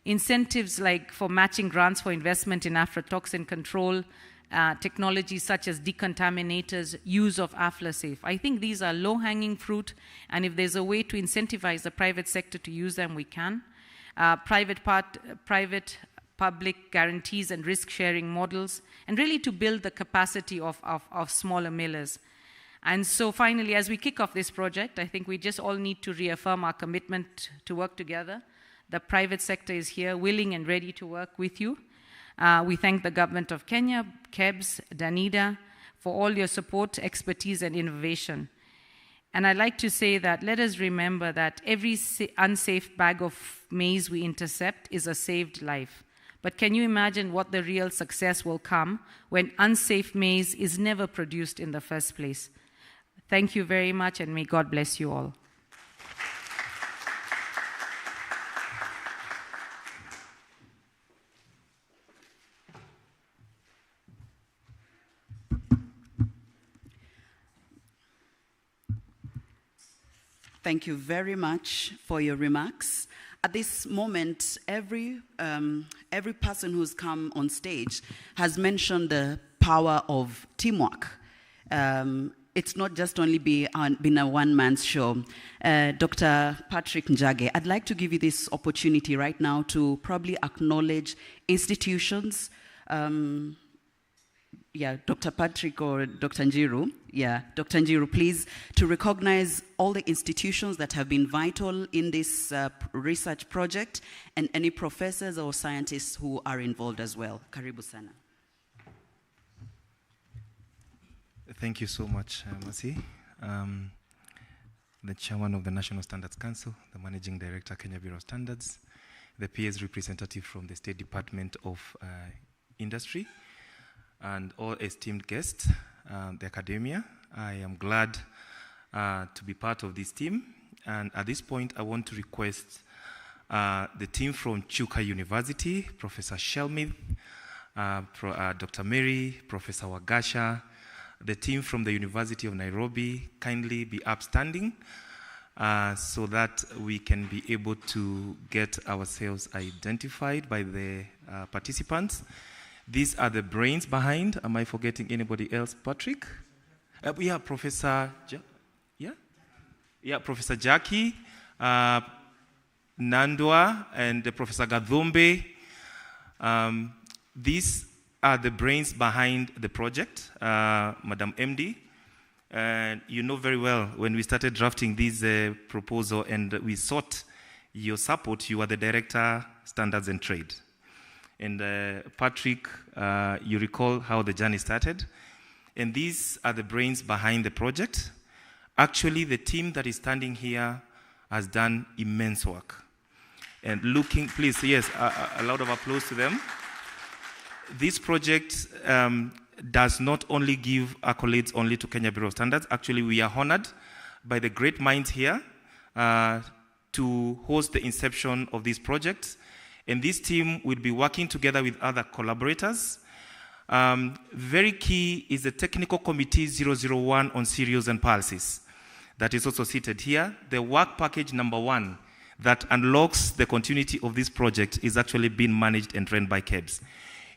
incentives like for matching grants for investment in aflatoxin control, technologies such as decontaminators, use of AflaSafe. I think these are low-hanging fruit, and if there's a way to incentivize the private sector to use them, we can. Private-public guarantees and risk-sharing models, and really to build the capacity of smaller millers. And so finally, as we kick off this project, I think we just all need to reaffirm our commitment to work together. The private sector is here, willing and ready to work with you. We thank the government of Kenya, KEBS, Danida, for all your support, expertise, and innovation. And I'd like to say that let us remember that every unsafe bag of maize we intercept is a saved life. But can you imagine what the real success will come when unsafe maize is never produced in the first place? Thank you very much, and may God bless you all. Thank you very much for your remarks. At this moment, every person who's come on stage has mentioned the power of teamwork. It's not just only been a one-man's show. Dr. Patrick Njage, I'd like to give you this opportunity right now to probably acknowledge institutions. Dr. Patrick or Dr. Njiru. Dr. Njiru, please, to recognize all the institutions that have been vital in this research project and any professors or scientists who are involved as well. Karibu sana. Thank you so much, Mercy. The chairman of the National Standards Council, the managing director, Kenya Bureau of Standards, the PS representative from the State Department of Industry, and all esteemed guests, the academia. I am glad to be part of this team. And at this point, I want to request the team from Chuka University, Professor Shelmith, Dr. Mary, Professor Wagasha, the team from the University of Nairobi, kindly be upstanding so that we can be able to get ourselves identified by the participants. These are the brains behind. Am I forgetting anybody else? Patrick? Yeah, Professor Professor Jackie, Nandwa, and Professor Gadhombe. These are the brains behind the project, Madam MD. And you know very well, when we started drafting this proposal and we sought your support, you were the Director, Standards and Trade. And Patrick, you recall how the journey started. And these are the brains behind the project. Actually, the team that is standing here has done immense work. And looking, please, yes, a lot of applause to them. This project does not only give accolades only to Kenya Bureau of Standards. Actually, we are honored by the great minds here to host the inception of this project. And this team will be working together with other collaborators. Very key is the Technical Committee 001 on Cereals and Pulses that is also seated here. The work package number 1 that unlocks the continuity of this project is actually being managed and run by KEBS.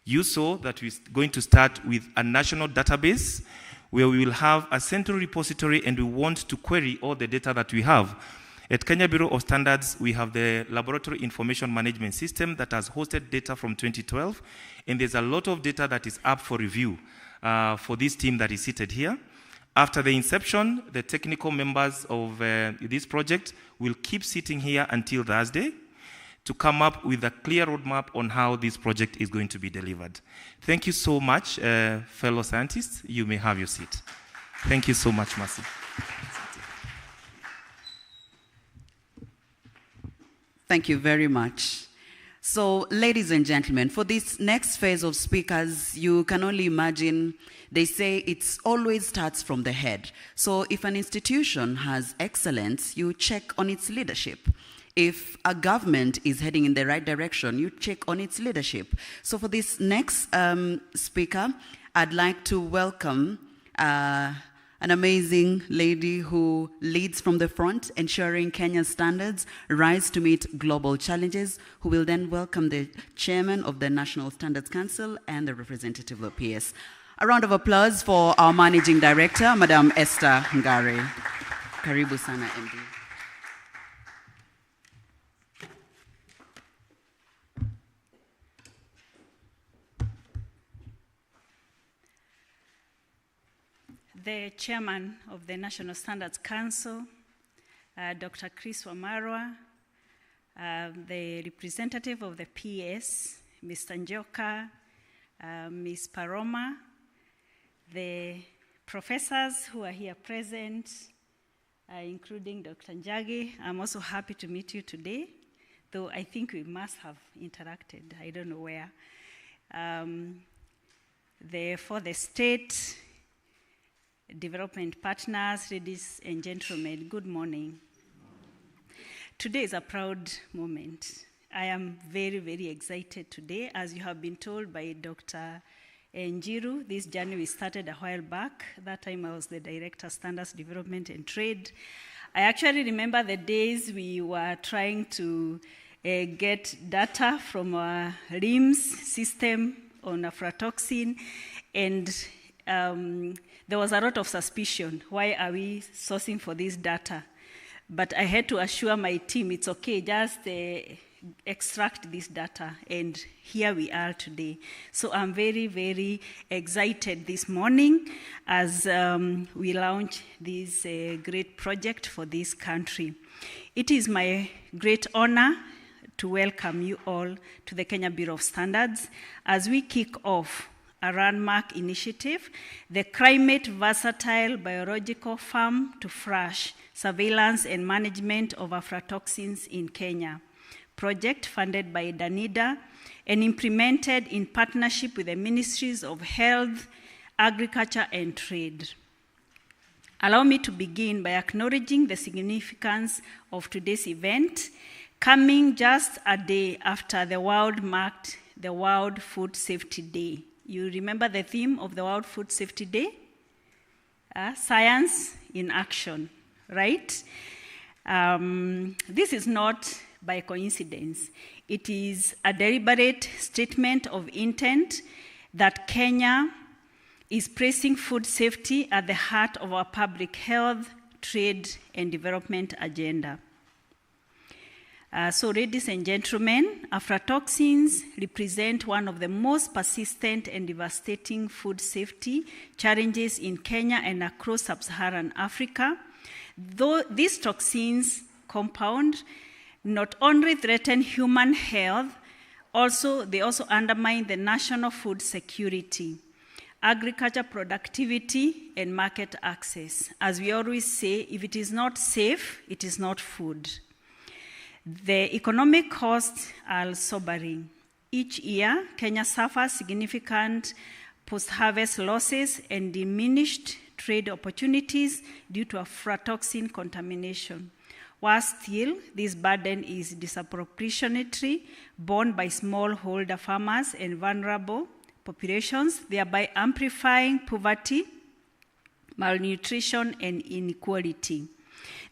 You saw that we're going to start with a national database where we will have a central repository and we want to query all the data that we have. At Kenya Bureau of Standards, we have the Laboratory Information Management System that has hosted data from 2012, and there's a lot of data that is up for review for this team that is seated here. After the inception, the technical members of this project will keep sitting here until Thursday to come up with a clear roadmap on how this project is going to be delivered. Thank you so much, fellow scientists. You may have your seat. Thank you so much, Mercy. Thank you very much. So, ladies and gentlemen, for this next phase of speakers, you can only imagine, they say it always starts from the head. So if an institution has excellence, you check on its leadership. If a government is heading in the right direction, you check on its leadership. So for this next speaker, I'd like to welcome an amazing lady who leads from the front, ensuring Kenya's standards rise to meet global challenges, who will then welcome the chairman of the National Standards Council and the representative of PS. A round of applause for our managing director, Madam Esther Ngare. Karibu sana, MD. The chairman of the National Standards Council, Dr. Chris Wamarwa, the representative of the PS, Mr. Njoka, Ms. Paroma, the professors who are here present, including Dr. Njagi. I'm also happy to meet you today, though I think we must have interacted. I don't know where. For the state development partners, ladies and gentlemen, good morning. Today is a proud moment. I am very, very excited today. As you have been told by Dr. Njiru, this journey we started a while back. That time I was the Director, Standards Development and Trade. I actually remember the days we were trying to get data from our LIMS system on aflatoxin, and there was a lot of suspicion. Why are we sourcing for this data? But I had to assure my team, it's okay, just extract this data, and here we are today. So I'm very, very excited this morning as we launch this great project for this country. It is my great honor to welcome you all to the Kenya Bureau of Standards as we kick off a landmark initiative, the Climate Versatile Biological Farm to Fresh Surveillance and Management of Aflatoxins in Kenya project funded by Danida and implemented in partnership with the Ministries of Health, Agriculture and Trade. Allow me to begin by acknowledging the significance of today's event, coming just a day after the world marked the World Food Safety Day. You remember the theme of the World Food Safety Day? Science in action, right? This is not by coincidence. It is a deliberate statement of intent that Kenya is placing food safety at the heart of our public health, trade, and development agenda. So ladies and gentlemen, aflatoxins represent one of the most persistent and devastating food safety challenges in Kenya and across sub-Saharan Africa. Though these toxins compound not only threaten human health, they also undermine the national food security, agriculture productivity, and market access. As we always say, if it is not safe, it is not food. The economic costs are sobering. Each year, Kenya suffers significant post-harvest losses and diminished trade opportunities due to aflatoxin contamination. Worse still, this burden is disproportionately borne by smallholder farmers and vulnerable populations, thereby amplifying poverty, malnutrition, and inequality.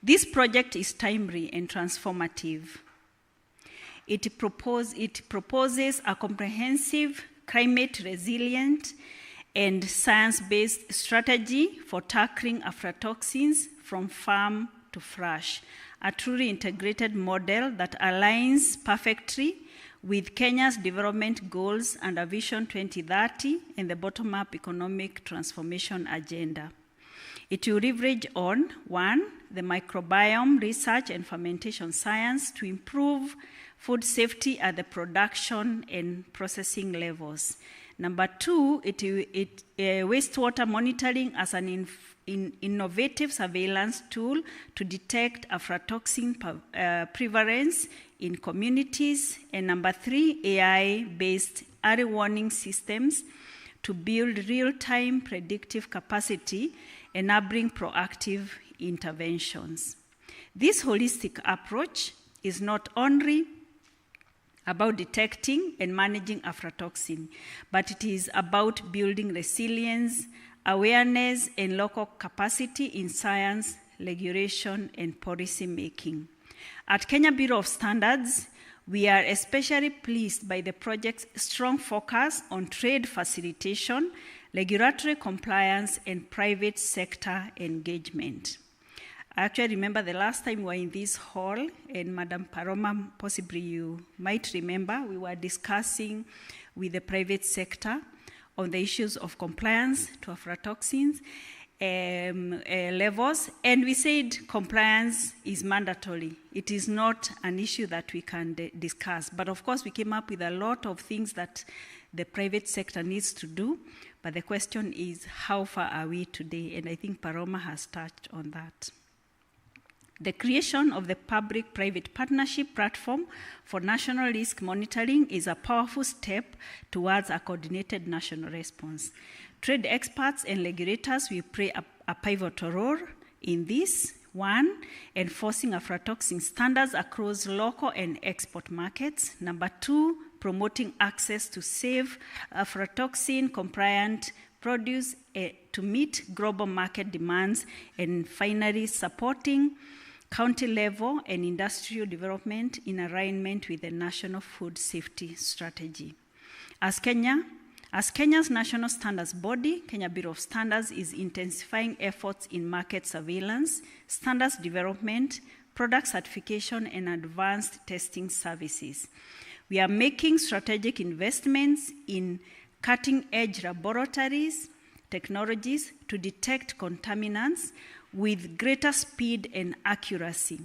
This project is timely and transformative. It proposes a comprehensive, climate-resilient, and science-based strategy for tackling aflatoxins from farm to fresh, a truly integrated model that aligns perfectly with Kenya's development goals under Vision 2030 and the bottom-up economic transformation agenda. It will leverage on, 1, the microbiome research and fermentation science to improve food safety at the production and processing levels. Number 2, wastewater monitoring as an innovative surveillance tool to detect aflatoxin prevalence in communities. And number 3, AI-based early warning systems to build real-time predictive capacity, enabling proactive interventions. This holistic approach is not only about detecting and managing aflatoxin, but it is about building resilience, awareness, and local capacity in science, regulation, and policy making. At Kenya Bureau of Standards, we are especially pleased by the project's strong focus on trade facilitation, regulatory compliance, and private sector engagement. I actually remember the last time we were in this hall, and Madam Paroma, possibly you might remember, we were discussing with the private sector on the issues of compliance to aflatoxins levels, and we said compliance is mandatory. It is not an issue that we can discuss, but of course we came up with a lot of things that the private sector needs to do, but the question is how far are we today, and I think Paroma has touched on that. The creation of the public-private partnership platform for national risk monitoring is a powerful step towards a coordinated national response. Trade experts and regulators will play a pivotal role in this. 1, enforcing aflatoxin standards across local and export markets. Number 2, promoting access to safe aflatoxin-compliant produce to meet global market demands. And finally, supporting county-level and industrial development in alignment with the National Food Safety Strategy. As Kenya's national standards body, Kenya Bureau of Standards is intensifying efforts in market surveillance, standards development, product certification, and advanced testing services. We are making strategic investments in cutting-edge laboratories, technologies to detect contaminants with greater speed and accuracy,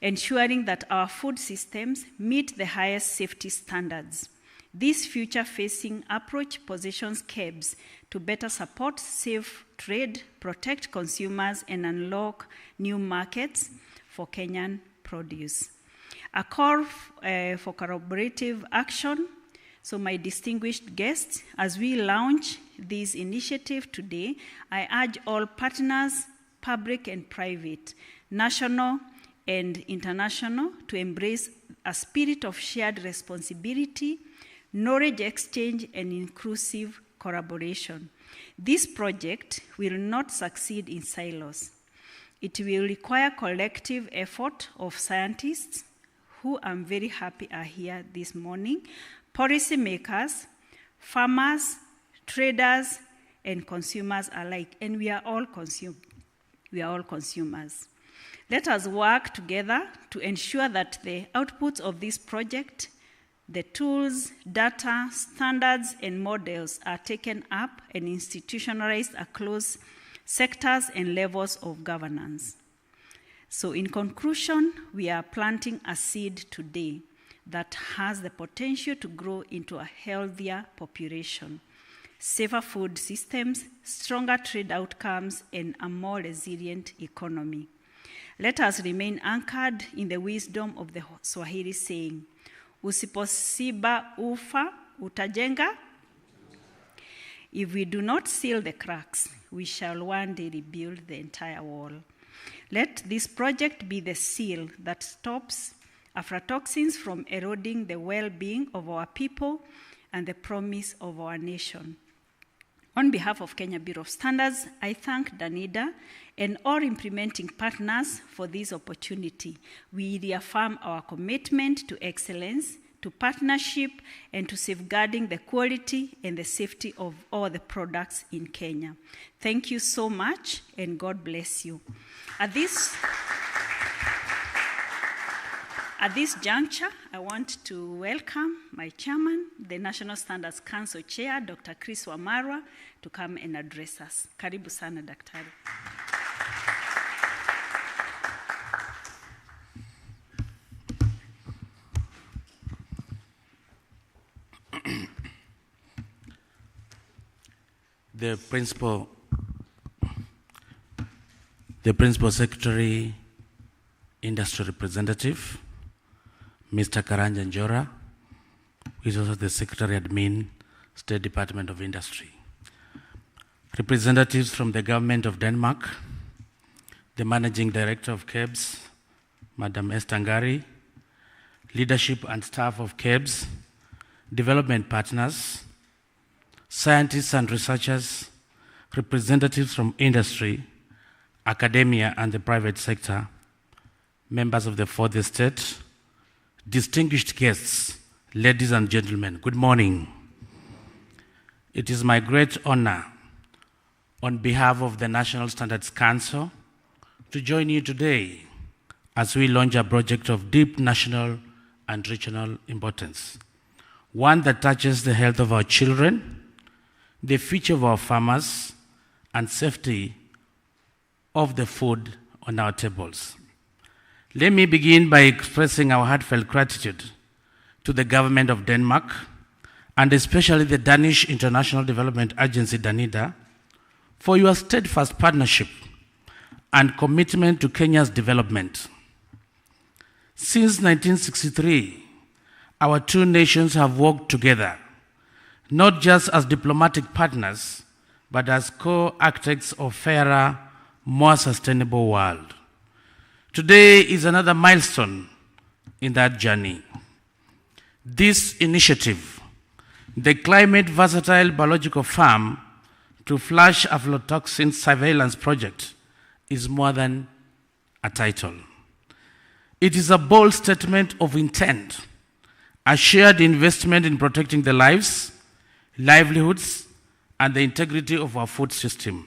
ensuring that our food systems meet the highest safety standards. This future-facing approach positions KEBS to better support safe trade, protect consumers, and unlock new markets for Kenyan produce. A call for collaborative action. So my distinguished guests, as we launch this initiative today, I urge all partners, public and private, national and international, to embrace a spirit of shared responsibility, knowledge exchange, and inclusive collaboration. This project will not succeed in silos. It will require collective effort of scientists, who I'm very happy are here this morning, policymakers, farmers, traders, and consumers alike, and we are all consumers. Let us work together to ensure that the outputs of this project, the tools, data, standards, and models are taken up and institutionalized across sectors and levels of governance. So in conclusion, we are planting a seed today that has the potential to grow into a healthier population, safer food systems, stronger trade outcomes, and a more resilient economy. Let us remain anchored in the wisdom of the Swahili saying, usiposiba ufa utajenga. If we do not seal the cracks, we shall one day rebuild the entire wall. Let this project be the seal that stops aflatoxins from eroding the well-being of our people and the promise of our nation. On behalf of Kenya Bureau of Standards, I thank Danida and all implementing partners for this opportunity. We reaffirm our commitment to excellence, to partnership, and to safeguarding the quality and the safety of all the products in Kenya. Thank you so much, and God bless you. At this juncture, I want to welcome my chairman, the National Standards Council Chair, Dr. Chris Wamarwa, to come and address us. Karibu sana, Daktari. The Principal Secretary, Industry Representative, Mr. Karanja Njora, who is also the Secretary Admin, State Department of Industry. Representatives from the Government of Denmark, the Managing Director of KEBS, Madam Estangari, leadership and staff of KEBS, development partners, scientists and researchers, representatives from industry, academia and the private sector, members of the fourth estate, distinguished guests, ladies and gentlemen, good morning. It is my great honor, on behalf of the National Standards Council, to join you today as we launch a project of deep national and regional importance, one that touches the health of our children, the future of our farmers, and safety of the food on our tables. Let me begin by expressing our heartfelt gratitude to the government of Denmark, and especially the Danish International Development Agency, Danida, for your steadfast partnership and commitment to Kenya's development. Since 1963, our two nations have worked together, not just as diplomatic partners, but as co-architects of a fairer, more sustainable world. Today is another milestone in that journey. This initiative, the Climate Versatile Biological Farm to Flush Aflatoxins Surveillance Project, is more than a title. It is a bold statement of intent, a shared investment in protecting the lives, livelihoods, and the integrity of our food system.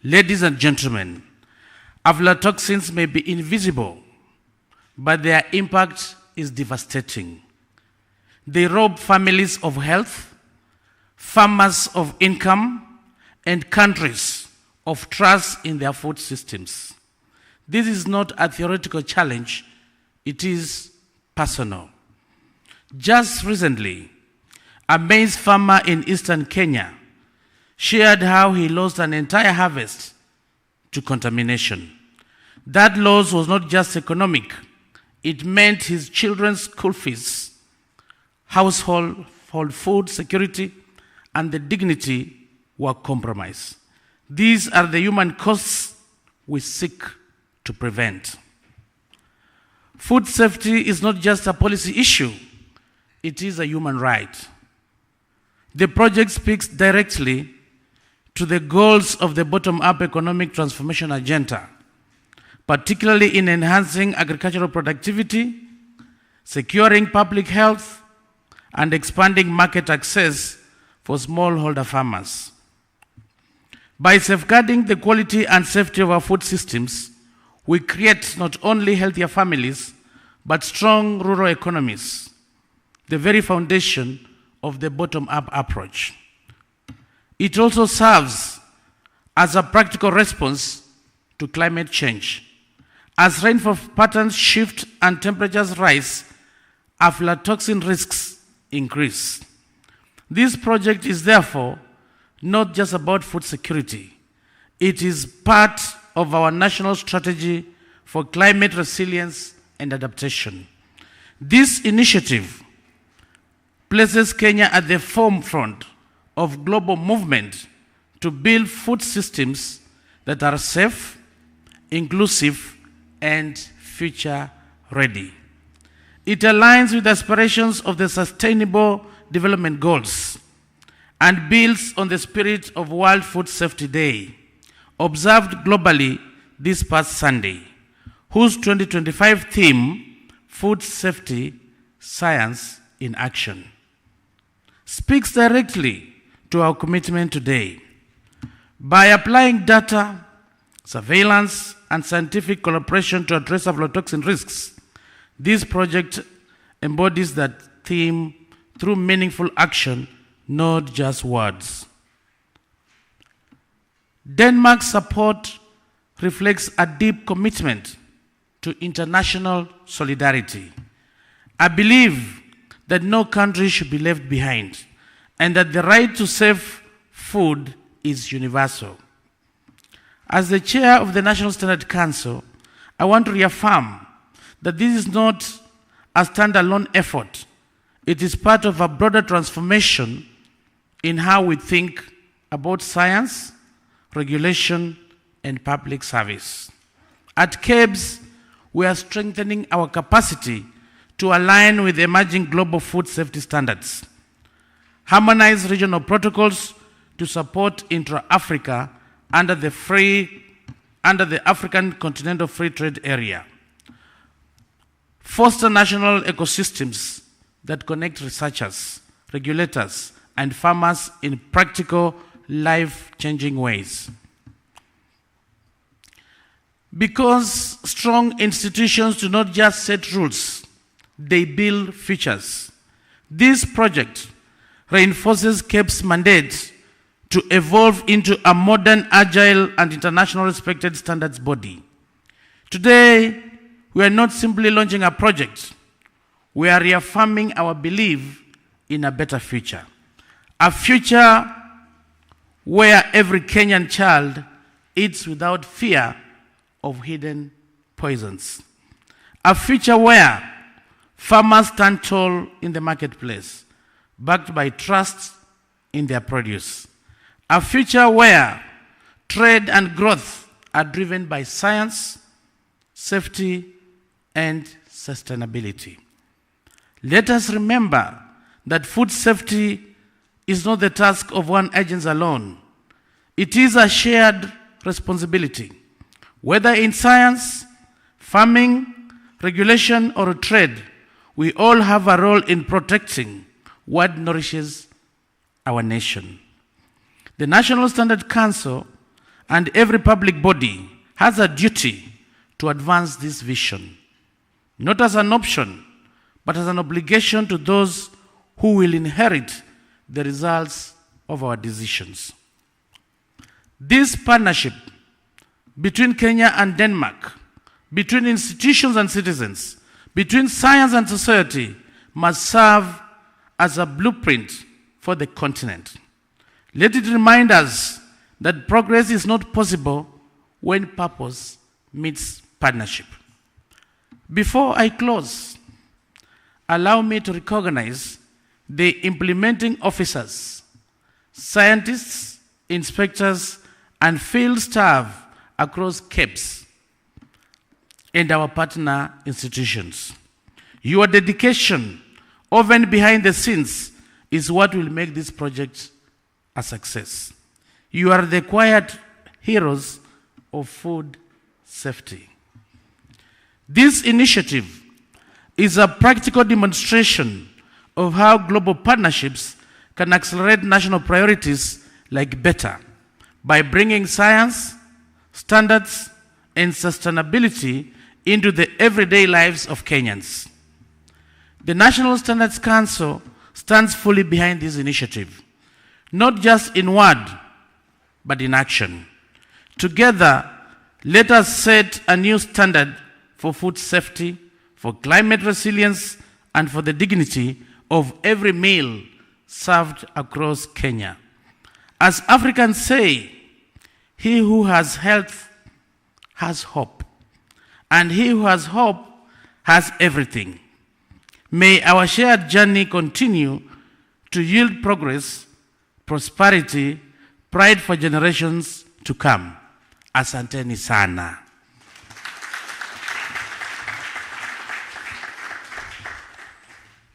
Ladies and gentlemen, aflatoxins may be invisible, but their impact is devastating. They rob families of health, farmers of income, and countries of trust in their food systems. This is not a theoretical challenge, it is personal. Just recently, a maize farmer in eastern Kenya shared how he lost an entire harvest to contamination. That loss was not just economic, it meant his children's school fees, household food security, and the dignity were compromised. These are the human costs we seek to prevent. Food safety is not just a policy issue, it is a human right. The project speaks directly to the goals of the bottom-up economic transformation agenda, particularly in enhancing agricultural productivity, securing public health, and expanding market access for smallholder farmers. By safeguarding the quality and safety of our food systems, we create not only healthier families, but strong rural economies, the very foundation of the bottom-up approach. It also serves as a practical response to climate change. As rainfall patterns shift and temperatures rise, aflatoxin risks increase. This project is therefore not just about food security. It is part of our national strategy for climate resilience and adaptation. This initiative places Kenya at the forefront of global movement to build food systems that are safe, inclusive, and future-ready. It aligns with the aspirations of the Sustainable Development Goals and builds on the spirit of World Food Safety Day, observed globally this past Sunday, whose 2025 theme, Food Safety, Science in Action, speaks directly to our commitment today. By applying data, surveillance, and scientific collaboration to address aflatoxin risks, this project embodies that theme through meaningful action, not just words. Denmark's support reflects a deep commitment to international solidarity. I believe that no country should be left behind and that the right to safe food is universal. As the chair of the National Standard Council, I want to reaffirm that this is not a standalone effort. It is part of a broader transformation in how we think about science, regulation, and public service. At KEBS, we are strengthening our capacity to align with emerging global food safety standards, harmonize regional protocols to support intra-Africa under the African Continental Free Trade Area, foster national ecosystems that connect researchers, regulators, and farmers in practical, life-changing ways. Because strong institutions do not just set rules, they build futures. This project reinforces KEBS' mandate to evolve into a modern, agile, and internationally respected standards body. Today, we are not simply launching a project, we are reaffirming our belief in a better future. A future where every Kenyan child eats without fear of hidden poisons. A future where farmers stand tall in the marketplace, backed by trust in their produce. A future where trade and growth are driven by science, safety, and sustainability. Let us remember that food safety is not the task of one agency alone. It is a shared responsibility. Whether in science, farming, regulation, or trade, we all have a role in protecting what nourishes our nation. The National Standard Council and every public body has a duty to advance this vision, not as an option, but as an obligation to those who will inherit the results of our decisions. This partnership between Kenya and Denmark, between institutions and citizens, between science and society, must serve as a blueprint for the continent. Let it remind us that progress is not possible when purpose meets partnership. Before I close, allow me to recognize the implementing officers, scientists, inspectors, and field staff across KEBS and our partner institutions. Your dedication, often behind the scenes, is what will make this project a success. You are the quiet heroes of food safety. This initiative is a practical demonstration of how global partnerships can accelerate national priorities like better by bringing science, standards, and sustainability into the everyday lives of Kenyans. The National Standards Council stands fully behind this initiative, not just in word, but in action. Together, let us set a new standard for food safety, for climate resilience, and for the dignity of every meal served across Kenya. As Africans say, he who has health has hope, and he who has hope has everything. May our shared journey continue to yield progress, prosperity, pride for generations to come. Asanteni sana.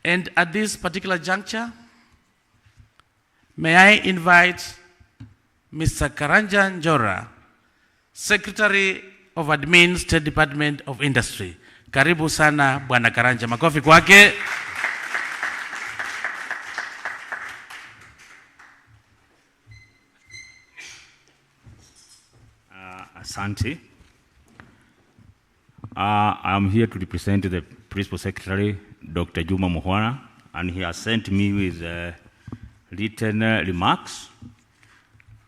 And at this particular juncture, may I invite Mr. Karanja Njora, Secretary of Admin, State Department of Industry. Karibu sana, Bwana Karanja. Makofi kwake. Asante. I'm here to represent the Principal Secretary, Dr. Juma Muhwana, and he has sent me with written remarks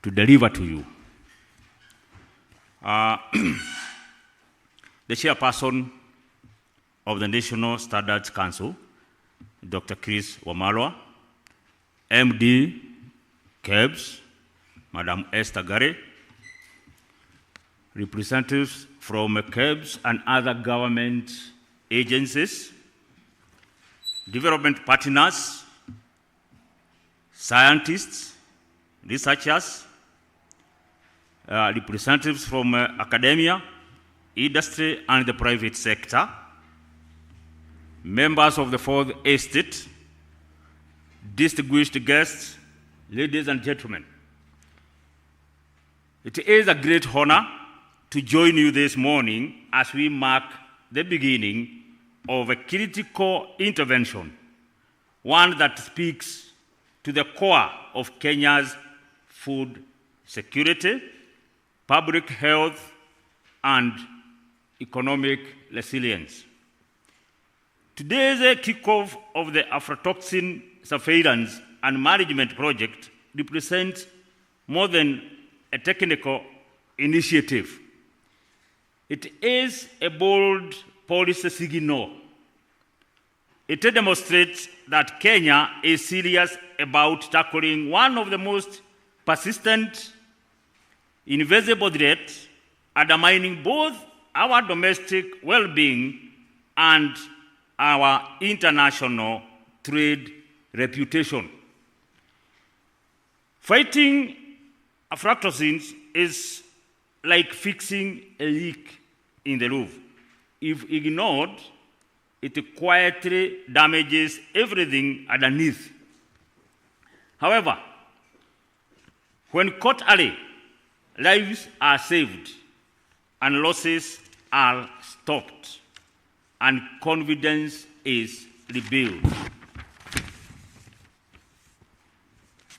to deliver to you. The chairperson of the National Standards Council, Dr. Chris Wamalwa, MD, KEBS, Madam Esther Gare, representatives from KEBS and other government agencies, development partners, scientists, researchers, representatives from academia, industry, and the private sector, members of the Fourth Estate, distinguished guests, ladies and gentlemen. It is a great honor to join you this morning as we mark the beginning of a critical intervention, one that speaks to the core of Kenya's food security, public health, and economic resilience. Today's kickoff of the Aflatoxin surveillance and management project represents more than a technical initiative. It is a bold policy signal. It demonstrates that Kenya is serious about tackling one of the most persistent, invisible threats, undermining both our domestic well-being and our international trade reputation. Fighting aflatoxins is like fixing a leak in the roof. If ignored, it quietly damages everything underneath. However, when caught early, lives are saved and losses are stopped, and confidence is rebuilt.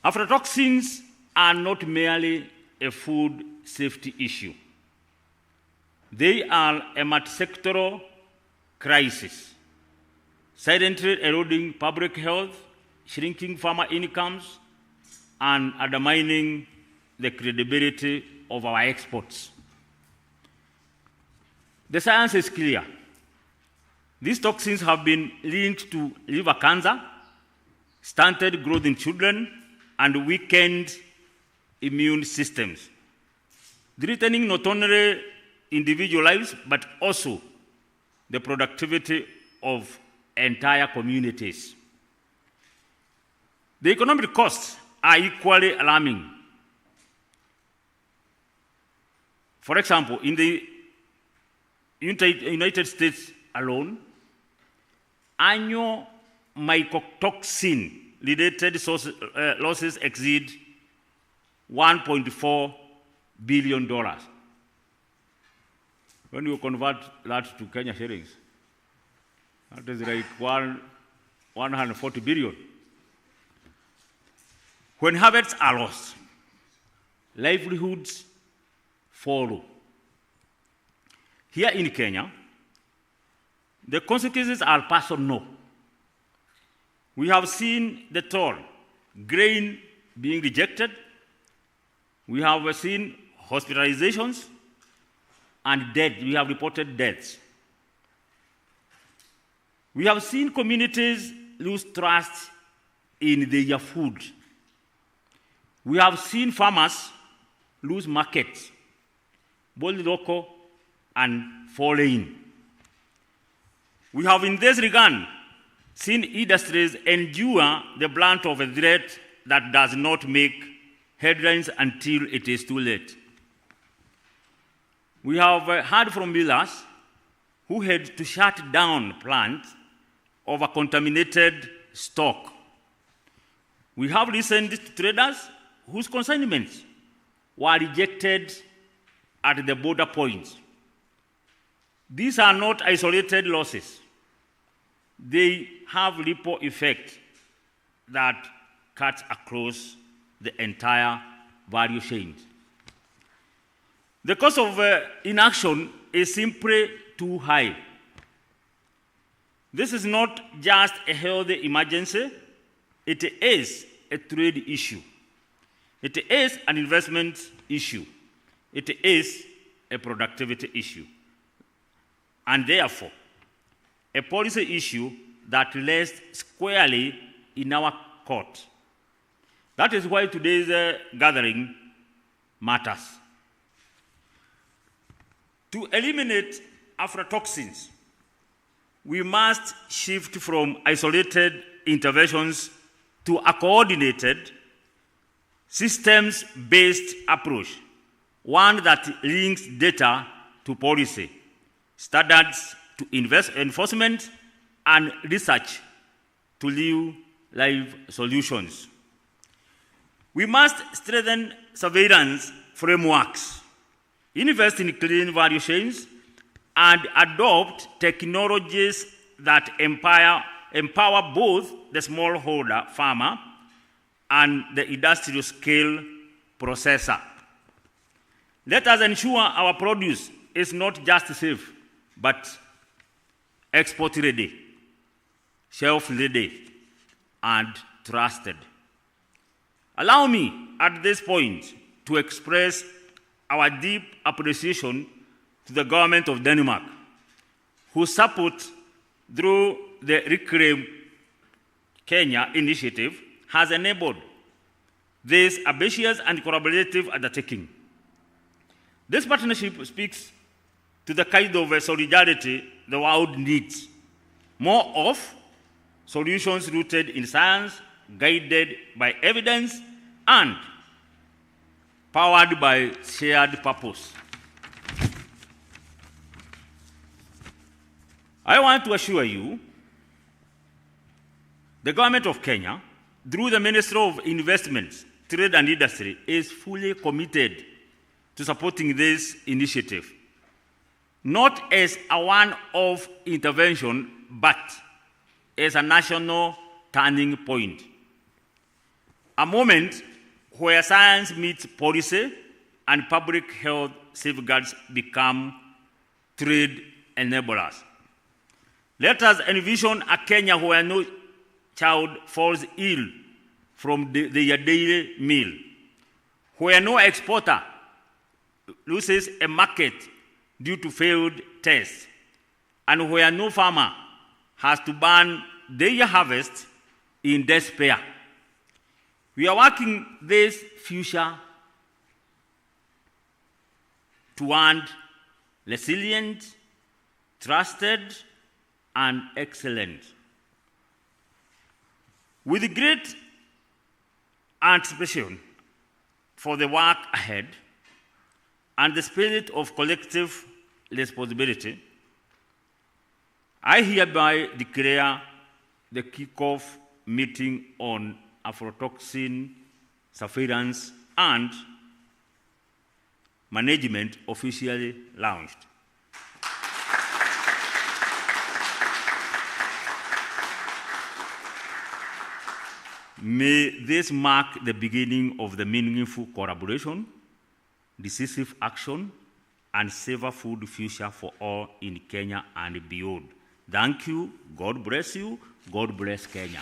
Aflatoxins are not merely a food safety issue. They are a multi-sectoral crisis, silently eroding public health, shrinking farmer incomes, and undermining the credibility of our exports. The science is clear. These toxins have been linked to liver cancer, stunted growth in children, and weakened immune systems, threatening not only individual lives, but also the productivity of entire communities. The economic costs are equally alarming. For example, in the United States alone, annual mycotoxin-related losses exceed $1.4 billion. When you convert that to Kenya shillings, that is like 140 billion. When habits are lost, livelihoods follow. Here in Kenya, the consequences are personal. We have seen the toll, grain being rejected. We have seen hospitalizations and death. We have reported deaths. We have seen communities lose trust in their food. We have seen farmers lose markets, both local and foreign. We have in this regard seen industries endure the brunt of a threat that does not make headlines until it is too late. We have heard from millers who had to shut down plants over contaminated stock. We have listened to traders whose consignments were rejected at the border points. These are not isolated losses. They have ripple effect that cuts across the entire value chain. The cost of inaction is simply too high. This is not just a health emergency, it is a trade issue. It is an investment issue. It is a productivity issue. And therefore, a policy issue that rests squarely in our court. That is why today's gathering matters. To eliminate aflatoxins, we must shift from isolated interventions to a coordinated, systems-based approach, one that links data to policy, standards to enforcement, and research to live solutions. We must strengthen surveillance frameworks, invest in clean value chains, and adopt technologies that empower both the smallholder farmer and the industrial scale processor. Let us ensure our produce is not just safe, but export ready, shelf ready, and trusted. Allow me at this point to express our deep appreciation to the government of Denmark, whose support through the Reclaim Kenya initiative has enabled this ambitious and collaborative undertaking. This partnership speaks to the kind of solidarity the world needs, more of solutions rooted in science, guided by evidence, and powered by shared purpose. I want to assure you, the government of Kenya, through the Ministry of Investments, Trade and Industry, is fully committed to supporting this initiative, not as a one-off intervention, but as a national turning point. A moment where science meets policy and public health safeguards become trade enablers. Let us envision a Kenya where no child falls ill from their daily meal, where no exporter loses a market due to failed tests, and where no farmer has to burn their harvest in despair. We are working this future toward resilient, trusted, and excellent. With great anticipation for the work ahead and the spirit of collective responsibility, I hereby declare the kickoff meeting on aflatoxin surveillance and management officially launched. May this mark the beginning of the meaningful collaboration, decisive action, and safer food future for all in Kenya and beyond. Thank you. God bless you. God bless Kenya.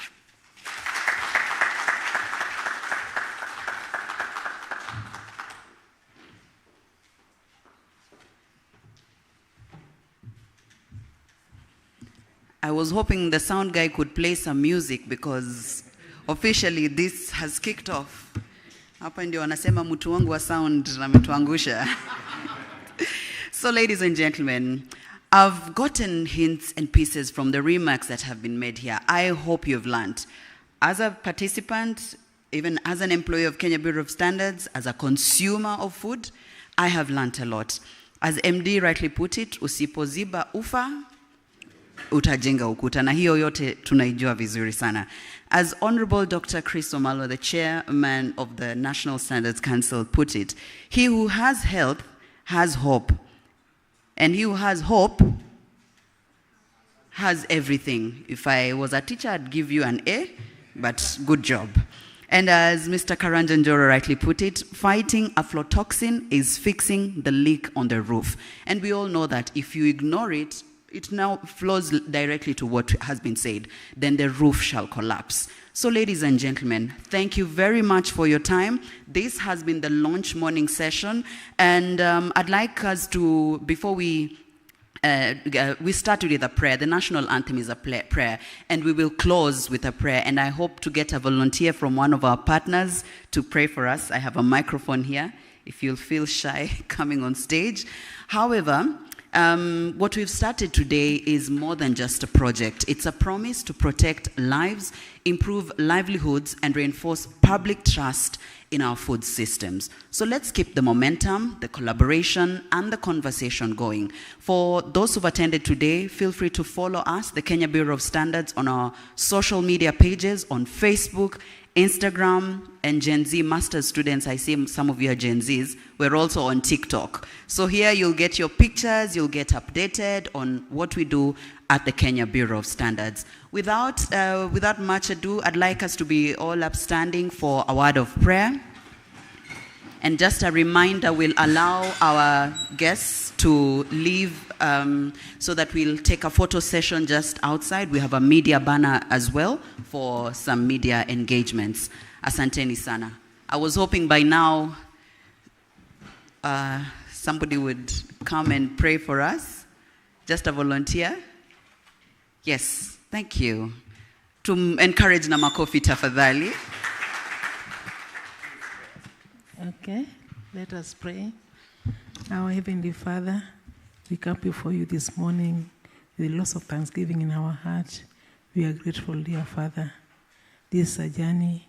I was hoping the sound guy could play some music because officially this has kicked off. Hapa ndio wanasema mtu wangu wa sound ametuangusha. So ladies and gentlemen, I've gotten hints and pieces from the remarks that have been made here. I hope you've learned. As a participant, even as an employee of Kenya Bureau of Standards, as a consumer of food, I have learned a lot. As MD rightly put it, usipoziba ufa, utajenga ukuta, na hiyo yote tunaijua vizuri sana. As Honorable Dr. Chris Omalo, the chairman of the National Standards Council, put it, he who has health has hope, and he who has hope has everything. If I was a teacher, I'd give you an A, but good job. And as Mr. Karanjan Joro rightly put it, fighting aflatoxin is fixing the leak on the roof. And we all know that if you ignore it, it now flows directly to what has been said, then the roof shall collapse. So ladies and gentlemen, thank you very much for your time. This has been the launch morning session, and I'd like us to, before we started with a prayer. The national anthem is a prayer, and we will close with a prayer, and I hope to get a volunteer from one of our partners to pray for us. I have a microphone here, if you'll feel shy coming on stage. However, what we've started today is more than just a project. It's a promise to protect lives, improve livelihoods, and reinforce public trust in our food systems. So let's keep the momentum, the collaboration, and the conversation going. For those who've attended today, feel free to follow us, the Kenya Bureau of Standards, on our social media pages, on Facebook, Instagram, and Gen Z Masters students. I see some of you are Gen Zs. We're also on TikTok. So here you'll get your pictures, you'll get updated on what we do at the Kenya Bureau of Standards. Without much ado, I'd like us to be all upstanding for a word of prayer. And just a reminder, we'll allow our guests to leave so that we'll take a photo session just outside. We have a media banner as well for some media engagements. Asanteni sana. I was hoping by now somebody would come and pray for us. Just a volunteer. Yes, thank you. To encourage na makofi tafadhali. Okay, let us pray. Our Heavenly Father, we come before you this morning with lots of thanksgiving in our heart. We are grateful, dear Father. This is a journey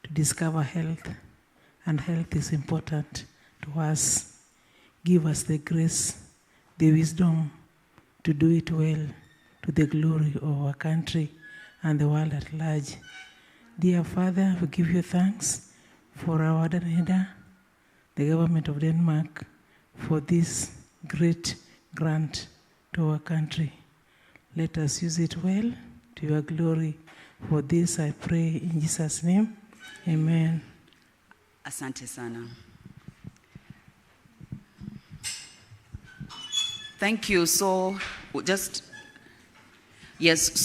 to discover health, and health is important to us. Give us the grace, the wisdom to do it well, to the glory of our country and the world at large. Dear Father, we give you thanks for our leader, the government of Denmark, for this great grant to our country. Let us use it well to your glory. For this I pray in Jesus' name. Amen. Asante sana. Thank you. So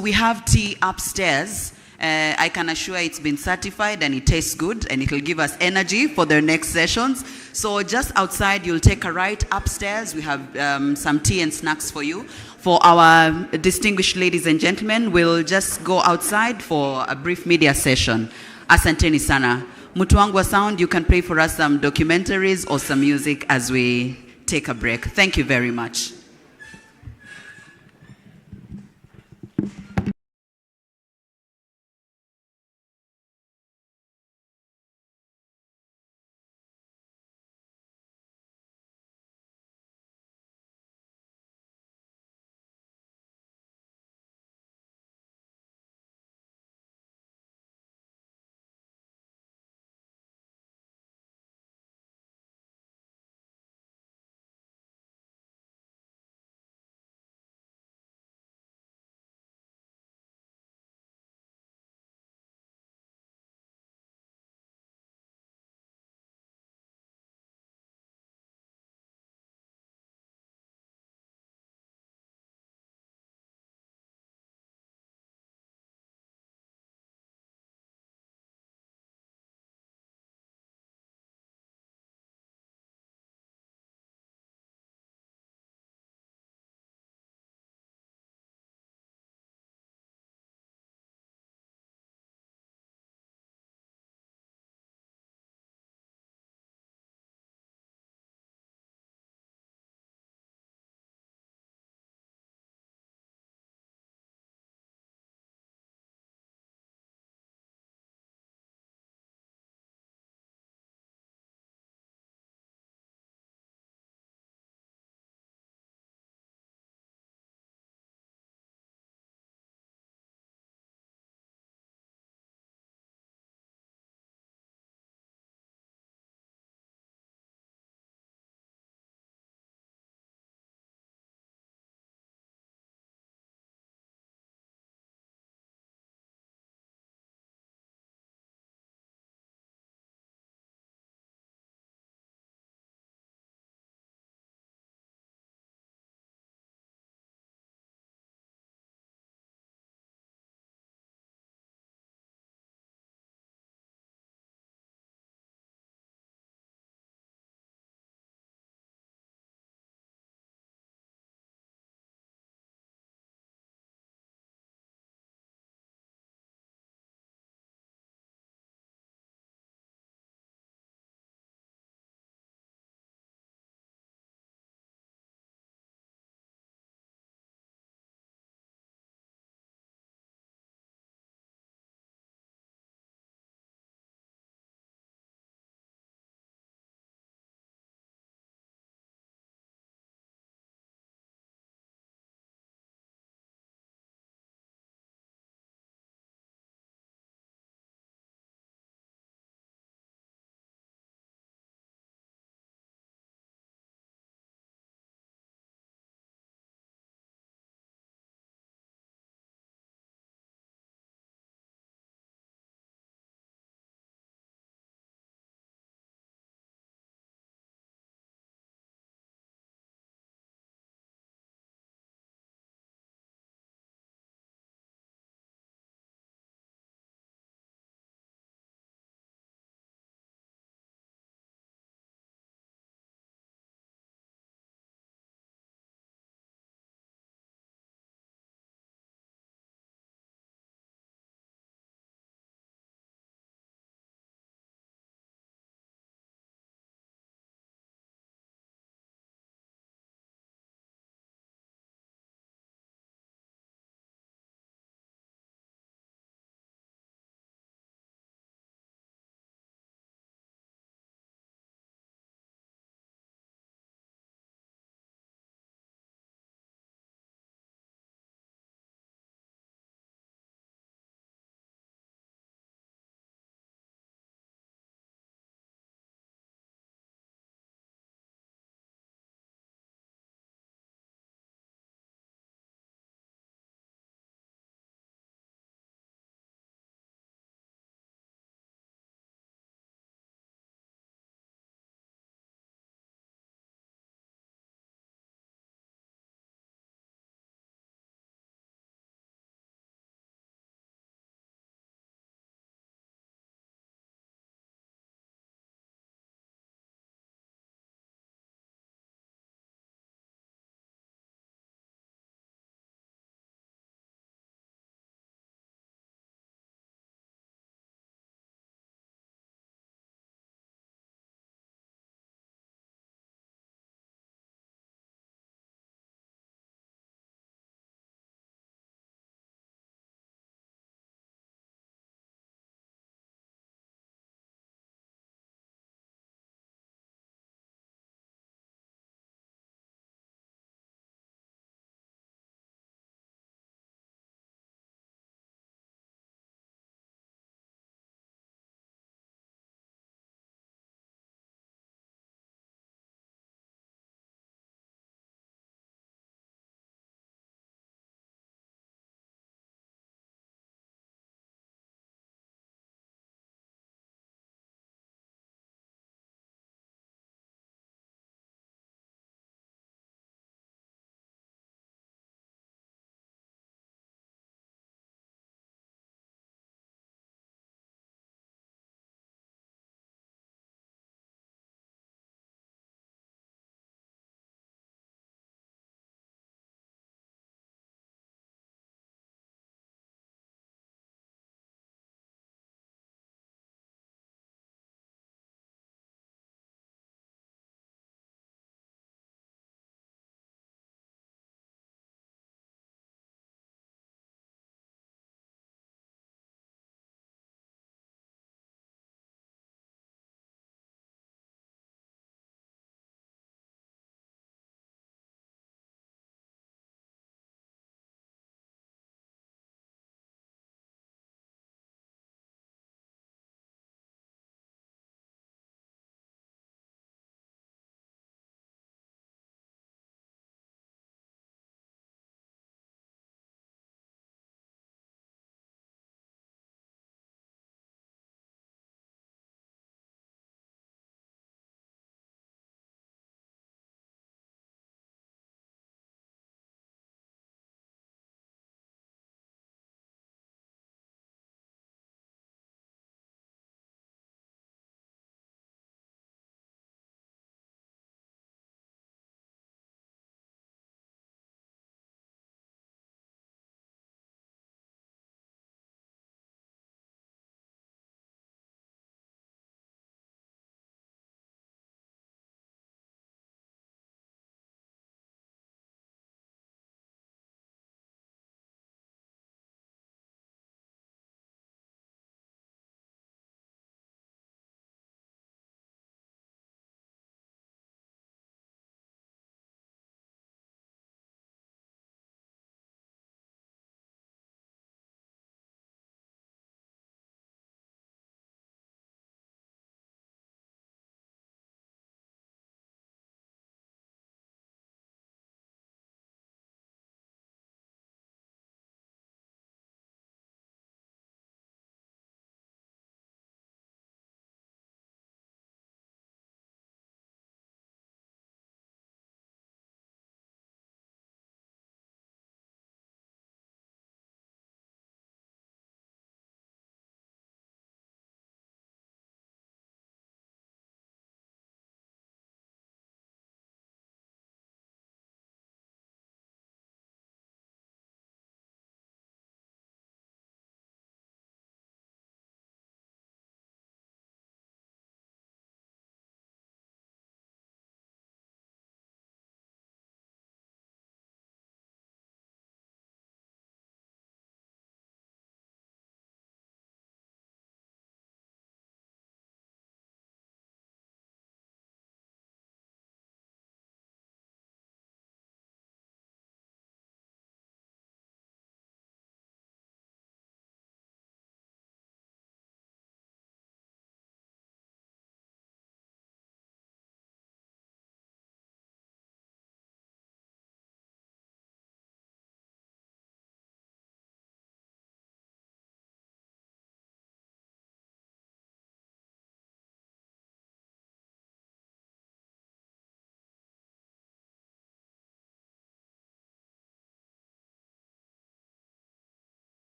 we have tea upstairs. I can assure it's been certified and it tastes good and it will give us energy for the next sessions. So just outside, you'll take a right upstairs. We have some tea and snacks for you. For our distinguished ladies and gentlemen, we'll just go outside for a brief media session. Asanteni sana. Mtu wangu wa sound, you can play for us some documentaries or some music as we take a break. Thank you very much.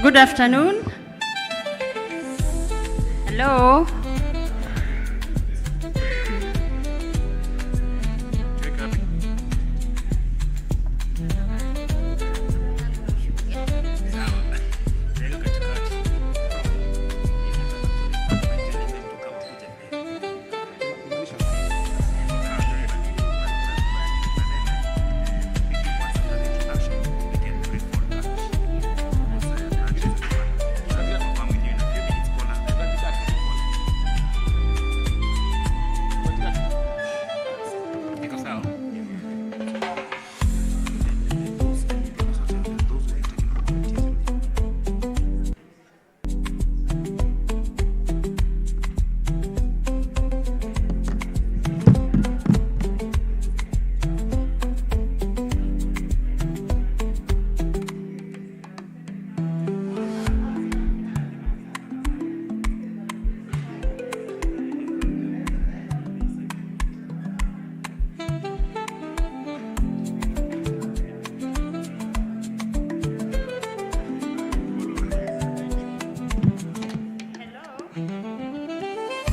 Good afternoon. Hello.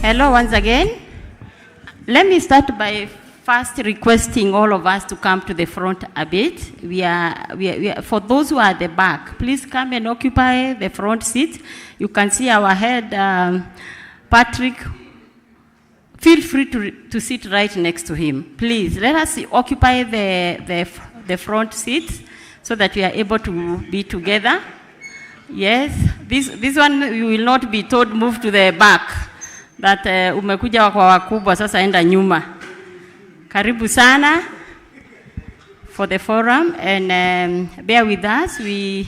Hello once again. Let me start by first requesting all of us to come to the front a bit. For those who are at the back, please come and occupy the front seat. You can see our head, Patrick. Feel free to sit right next to him. Please, let us occupy the front seat so that we are able to be together. Yes, this one you will not be told move to the back. That umekuja kwa wakubwa sasa enda nyuma. Karibu sana for the forum, and bear with us. We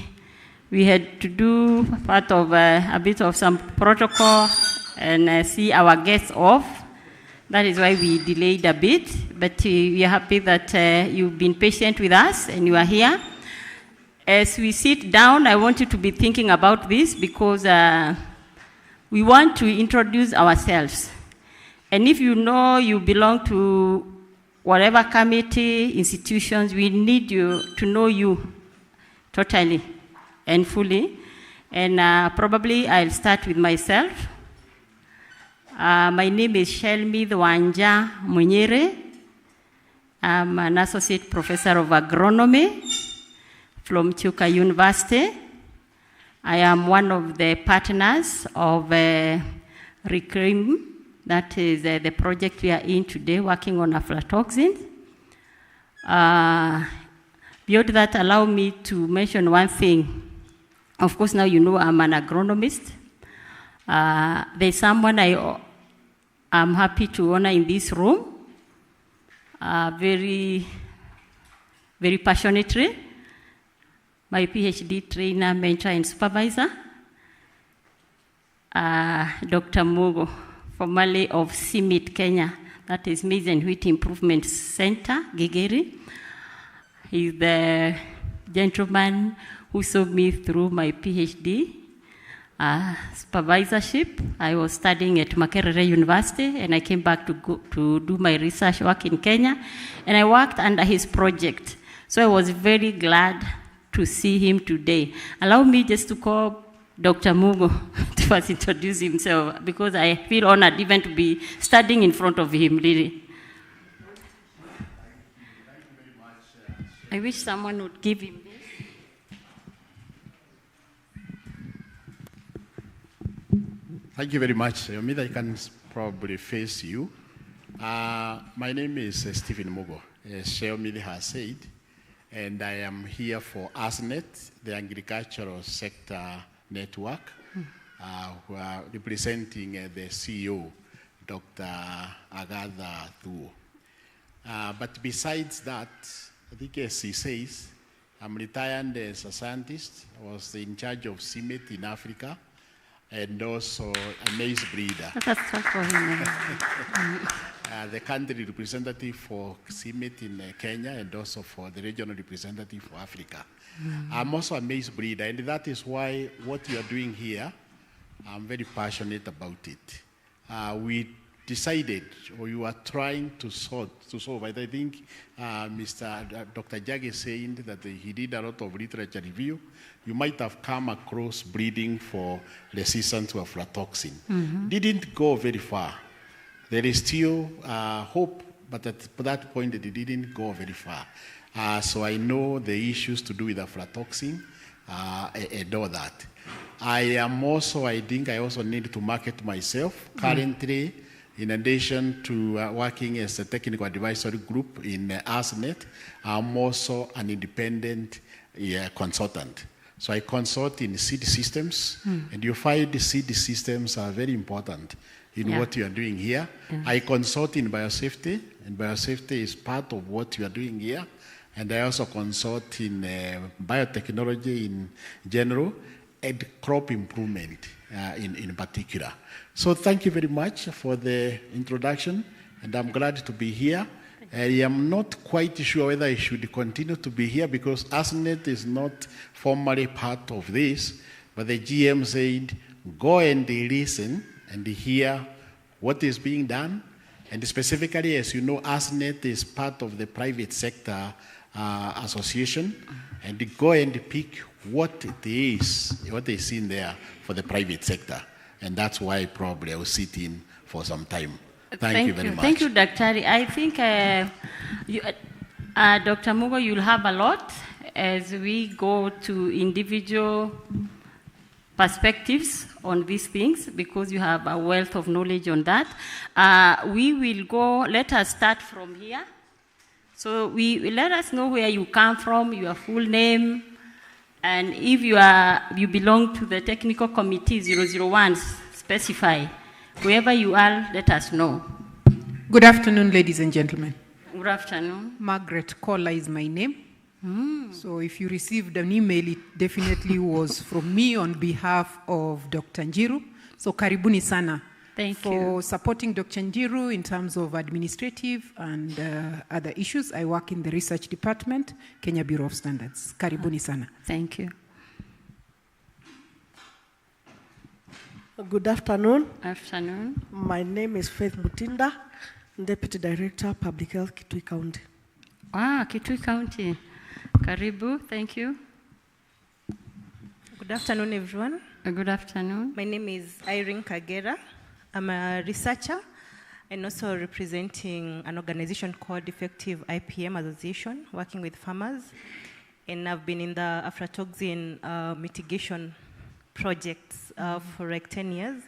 had to do part of a bit of some protocol and see our guests off. That is why we delayed a bit, but we are happy that you've been patient with us and you are here. As we sit down, I want you to be thinking about this because we want to introduce ourselves. And if you know you belong to whatever committee, institutions, we need you to know you totally and fully. And probably I'll start with myself. My name is Shelmi Wanja Munyere. I'm an associate professor of agronomy from Chuka University. I am one of the partners of RECRIM, that is the project we are in today, working on aflatoxins. Beyond that, allow me to mention one thing. Of course, now you know I'm an agronomist. There's someone I'm happy to honor in this room, very, very passionately. My PhD trainer, mentor, and supervisor, Dr. Mugo, formerly of CIMIT Kenya, that is Maize and Wheat Improvement Center, Gigeri. He's the gentleman who saw me through my PhD supervisorship. I was studying at Makerere University, and I came back to do my research work in Kenya, and I worked under his project. So I was very glad to see him today. Allow me just to call Dr. Mugo to first introduce himself, because I feel honored even to be studying in front of him, really. I wish someone would give him this. Thank you very much. Yomida, I can probably face you. My name is Stephen Mugo, as Yomida has said. And I am here for ASNET, the Agricultural Sector Network, who are representing the CEO, Dr. Agatha Thuo. But besides that, I think as he says, I'm retired as a scientist. I was in charge of CIMIT in Africa, and also a maize breeder. The country representative for CIMIT in Kenya, and also for the regional representative for Africa. I'm also a maize breeder, and that is why what you are doing here, I'm very passionate about it. We decided or you are trying to solve. I think Dr. Jag is saying that he did a lot of literature review. You might have come across breeding for resistance to aflatoxin. Didn't go very far. There is still hope, but at that point it didn't go very far. So I know the issues to do with aflatoxin and all that. I think I also need to market myself. Currently, in addition to working as a technical advisory group in ASNET, I'm also an independent consultant. So I consult in seed systems, and you find the seed systems are very important in what you are doing here. I consult in biosafety, and biosafety is part of what you are doing here. And I also consult in biotechnology in general and crop improvement in particular. So thank you very much for the introduction, and I'm glad to be here. I am not quite sure whether I should continue to be here because ASNET is not formally part of this, but the GM said, go and listen and hear what is being done. And specifically, as you know, ASNET is part of the private sector association, and go and pick what it is, what is in there for the private sector. And that's why probably I will sit in for some time. Thank you very much. Thank you, Dr. I think, Dr. Mugo, you'll have a lot as we go to individual perspectives on these things because you have a wealth of knowledge on that. We will go, let us start from here. So let us know where you come from, your full name, and if you belong to the technical committee 001, specify. Wherever you are, let us know. Good afternoon, ladies and gentlemen. Good afternoon. Margaret Kola is my name. So if you received an email, it definitely was from me on behalf of Dr. Njiru. So karibuni sana. Thank you. For supporting Dr. Njiru in terms of administrative and other issues. I work in the research department, Kenya Bureau of Standards. Karibuni sana. Thank you. Good afternoon. Afternoon. My name is Faith Mutinda, Deputy Director, Public Health, Kitui County. Kitui County. Karibu, thank you. Good afternoon, everyone. Good afternoon. My name is Irene Kagera. I'm a researcher and also representing an organization called Effective IPM Association, working with farmers. And I've been in the aflatoxin mitigation projects for like 10 years,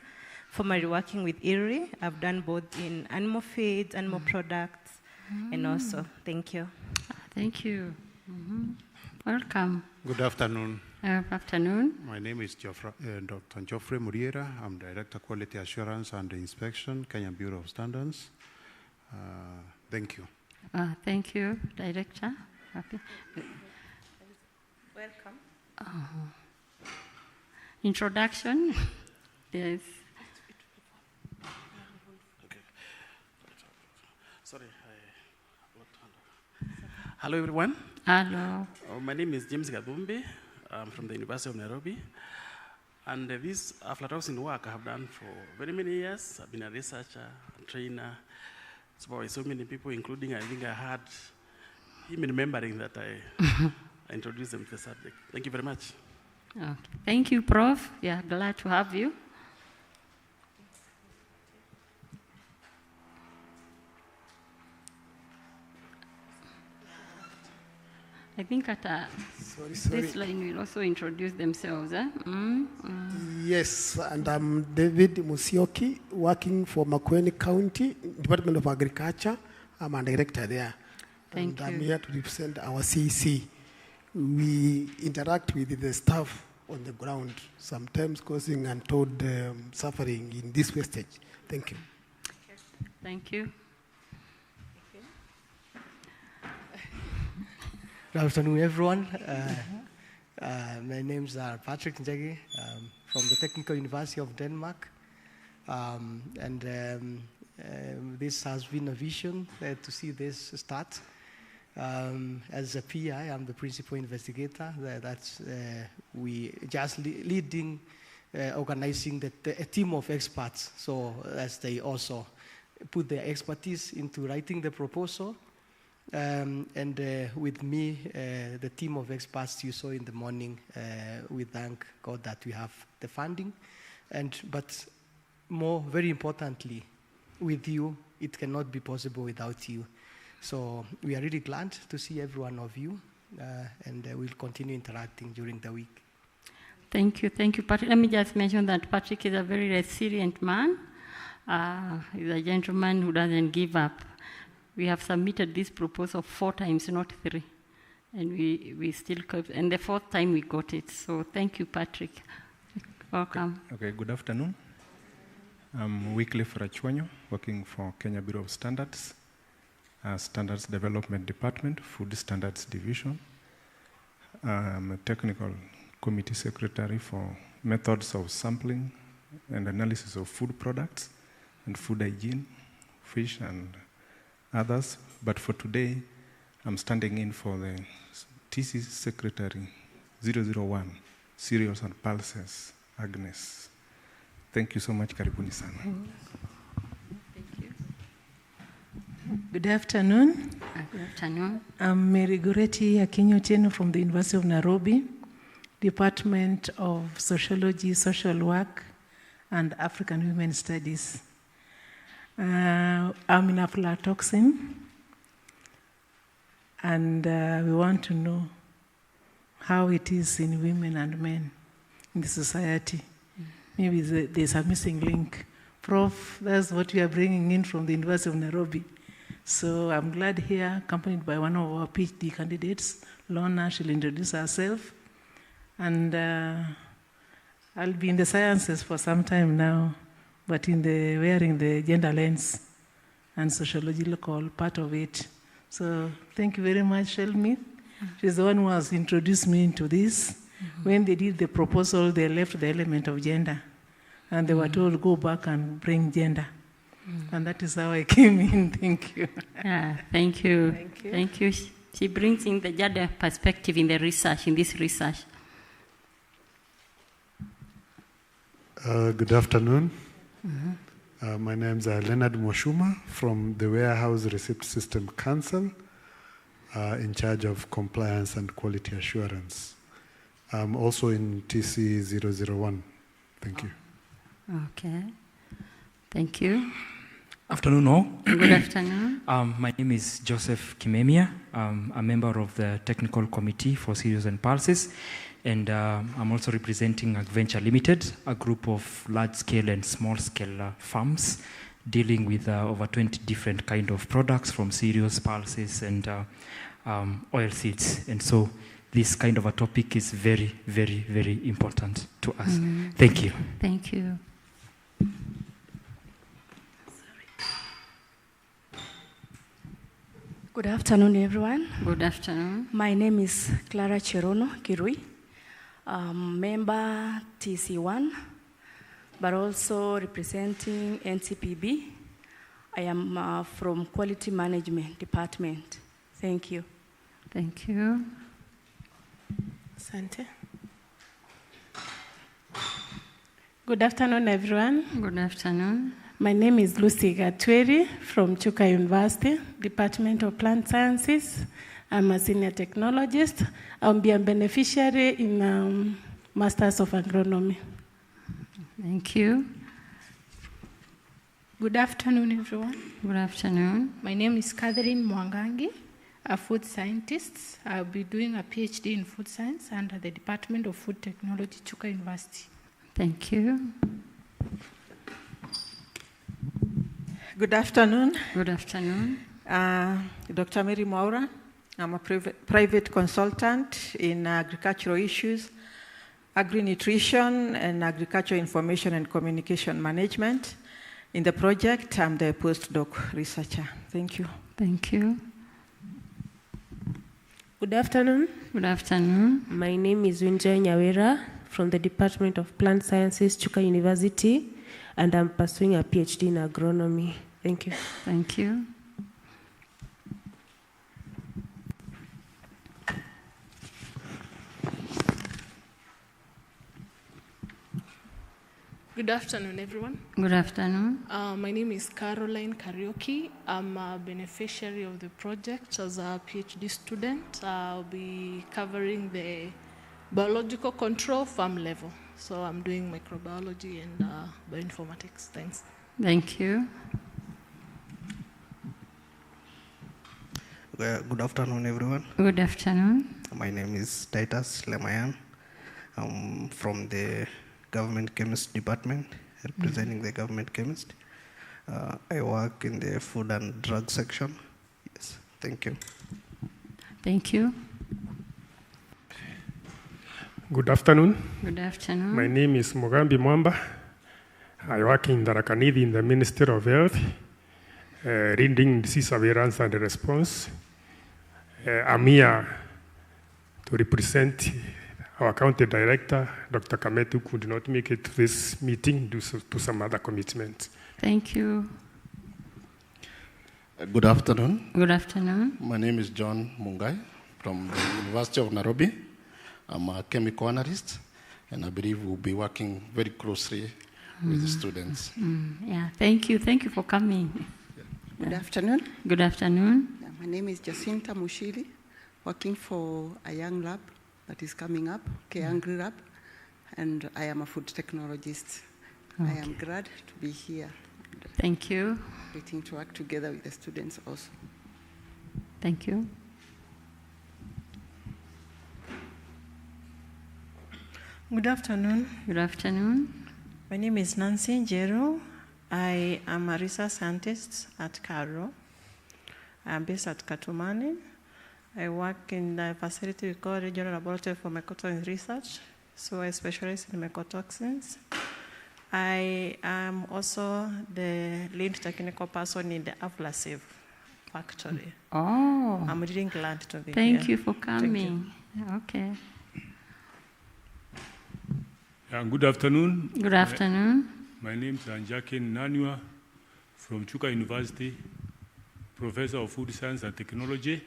formerly working with IRRI. I've done both in animal feeds, animal products, and also, thank you. Thank you. Welcome. Good afternoon. Good afternoon. My name is Dr. Geoffrey Muriera. I'm Director Quality Assurance and Inspection, Kenya Bureau of Standards. Thank you. Thank you, Director. Happy. Welcome. Introduction. Yes. Okay. Sorry. Hello, everyone. Hello. My name is James Gadumbi. I'm from the University of Nairobi. And this aflatoxin work I have done for very many years. I've been a researcher, a trainer. It's by so many people, including I think I had him remembering that I introduced them to the subject. Thank you very much. Thank you, Prof. We are glad to have you. I think at this line will also introduce themselves. Yes, and I'm David Musioki, working for Makueni County, Department of Agriculture. I'm a director there. Thank you. I'm here to represent our CEC. We interact with the staff on the ground, sometimes causing untold suffering in this wastage. Thank you. Thank you. Good afternoon, everyone. My names are Patrick Njagi from the Technical University of Denmark. This has been a vision to see this start. As a PI, I'm the principal investigator. We just leading, organizing a team of experts. So as they also put their expertise into writing the proposal. And with me, the team of experts you saw in the morning, we thank God that we have the funding. But very importantly, with you, it cannot be possible without you. So we are really glad to see every one of you, and we'll continue interacting during the week. Thank you, Patrick. Let me just mention that Patrick is a very resilient man. He's a gentleman who doesn't give up. We have submitted this proposal 4 times, not 3. And we still kept, and the 4th time we got it. So thank you, Patrick. Welcome. Okay, good afternoon. I'm Wycliffe Rachwanyo, working for Kenya Bureau of Standards, Standards Development Department, Food Standards Division. I'm a technical committee secretary for methods of sampling and analysis of food products and food hygiene, fish and others. But for today, I'm standing in for the TC Secretary 001, Cereals and Pulses, Agnes. Thank you so much, karibuni sana. Thank you. Good afternoon. Good afternoon. I'm Mary Goretti Akinyo from the University of Nairobi, Department of Sociology, Social Work, and African Women Studies. I'm in Aflatoxin, and we want to know how it is in women and men in the society. Maybe there's a missing link. Prof, that's what we are bringing in from the University of Nairobi. So I'm glad here, accompanied by one of our PhD candidates, Lorna. She'll introduce herself. And I'll be in the sciences for some time now, but wearing the gender lens and sociological part of it. So thank you very much, Shelmy. She's the one who has introduced me into this. When they did the proposal, they left the element of gender. And they were told, go back and bring gender. And that is how I came in. Thank you. Yeah, thank you. Thank you. She brings in the gender perspective in the research, in this research. Good afternoon. My name is Leonard Moshuma from the Warehouse Receipt System Council, in charge of compliance and quality assurance. I'm also in TC 001. Thank you. Okay. Thank you. Afternoon, all. Good afternoon. My name is Joseph Kimemia. I'm a member of the Technical Committee for Cereals and Pulses, and I'm also representing Agventure Limited, a group of large-scale and small-scale farms dealing with over 20 different kind of products from cereals, pulses, and oil seeds. And so this kind of a topic is very, very, very important to us. Thank you. Thank you. Good afternoon, everyone. Good afternoon. My name is Clara Cherono Kirui. Member TC1, but also representing NCPB. I am from Quality Management Department. Thank you. Thank you. Asante. Good afternoon, everyone. Good afternoon. My name is Lucy Gatweri from Chuka University, Department of Plant Sciences. I'm a senior technologist. I'll be a beneficiary in Masters of Agronomy. Thank you. Good afternoon, everyone. Good afternoon. My name is Catherine Mwangangi, a food scientist. I'll be doing a PhD in food science under the Department of Food Technology, Chuka University. Thank you. Good afternoon. Good afternoon. Dr. Mary Maura. I'm a private consultant in agricultural issues, agri-nutrition, and agricultural information and communication management. In the project, I'm the postdoc researcher. Thank you. Thank you. Good afternoon. Good afternoon. My name is Winjay Nyawera from the Department of Plant Sciences, Chuka University, and I'm pursuing a PhD in agronomy. Thank you. Thank you. Good afternoon, everyone. Good afternoon. My name is Caroline Karaoke. I'm a beneficiary of the project as a PhD student. I'll be covering the biological control farm level. So I'm doing microbiology and bioinformatics. Thanks. Thank you. Good afternoon, everyone. Good afternoon. My name is Titus Lemayan. I'm from the Government Chemist Department, representing the government chemist. I work in the food and drug section. Yes, thank you. Thank you. Good afternoon. Good afternoon. My name is Mugambi Mwamba. I work in Tharaka-Nithi in the Ministry of Health, reading disease surveillance and response. I'm here to represent our county director, Dr. Kametu, could not make it to this meeting due to some other commitments. Thank you. Good afternoon. Good afternoon. My name is John Mungai from the University of Nairobi. I'm a chemical analyst, and I believe we'll be working very closely with the students. Yeah, thank you. Thank you for coming. Good afternoon. Good afternoon. My name is Jacinta Mushili, working for a young lab that is coming up, Keangri Lab, and I am a food technologist. Okay. I am glad to be here. Thank you. Waiting to work together with the students also. Thank you. Good afternoon. Good afternoon. My name is Nancy Njero. I am a research scientist at CARO. I'm based at Katumani. I work in the facility we call Regional Laboratory for Mycotoxin Research. So I specialize in mycotoxins. I am also the lead technical person in the Aflatoxins factory. Oh. I'm really glad to be here. Thank you for coming. Okay. Good afternoon. Good afternoon. My name is Anjakin Nanua from Chuka University, Professor of Food Science and Technology,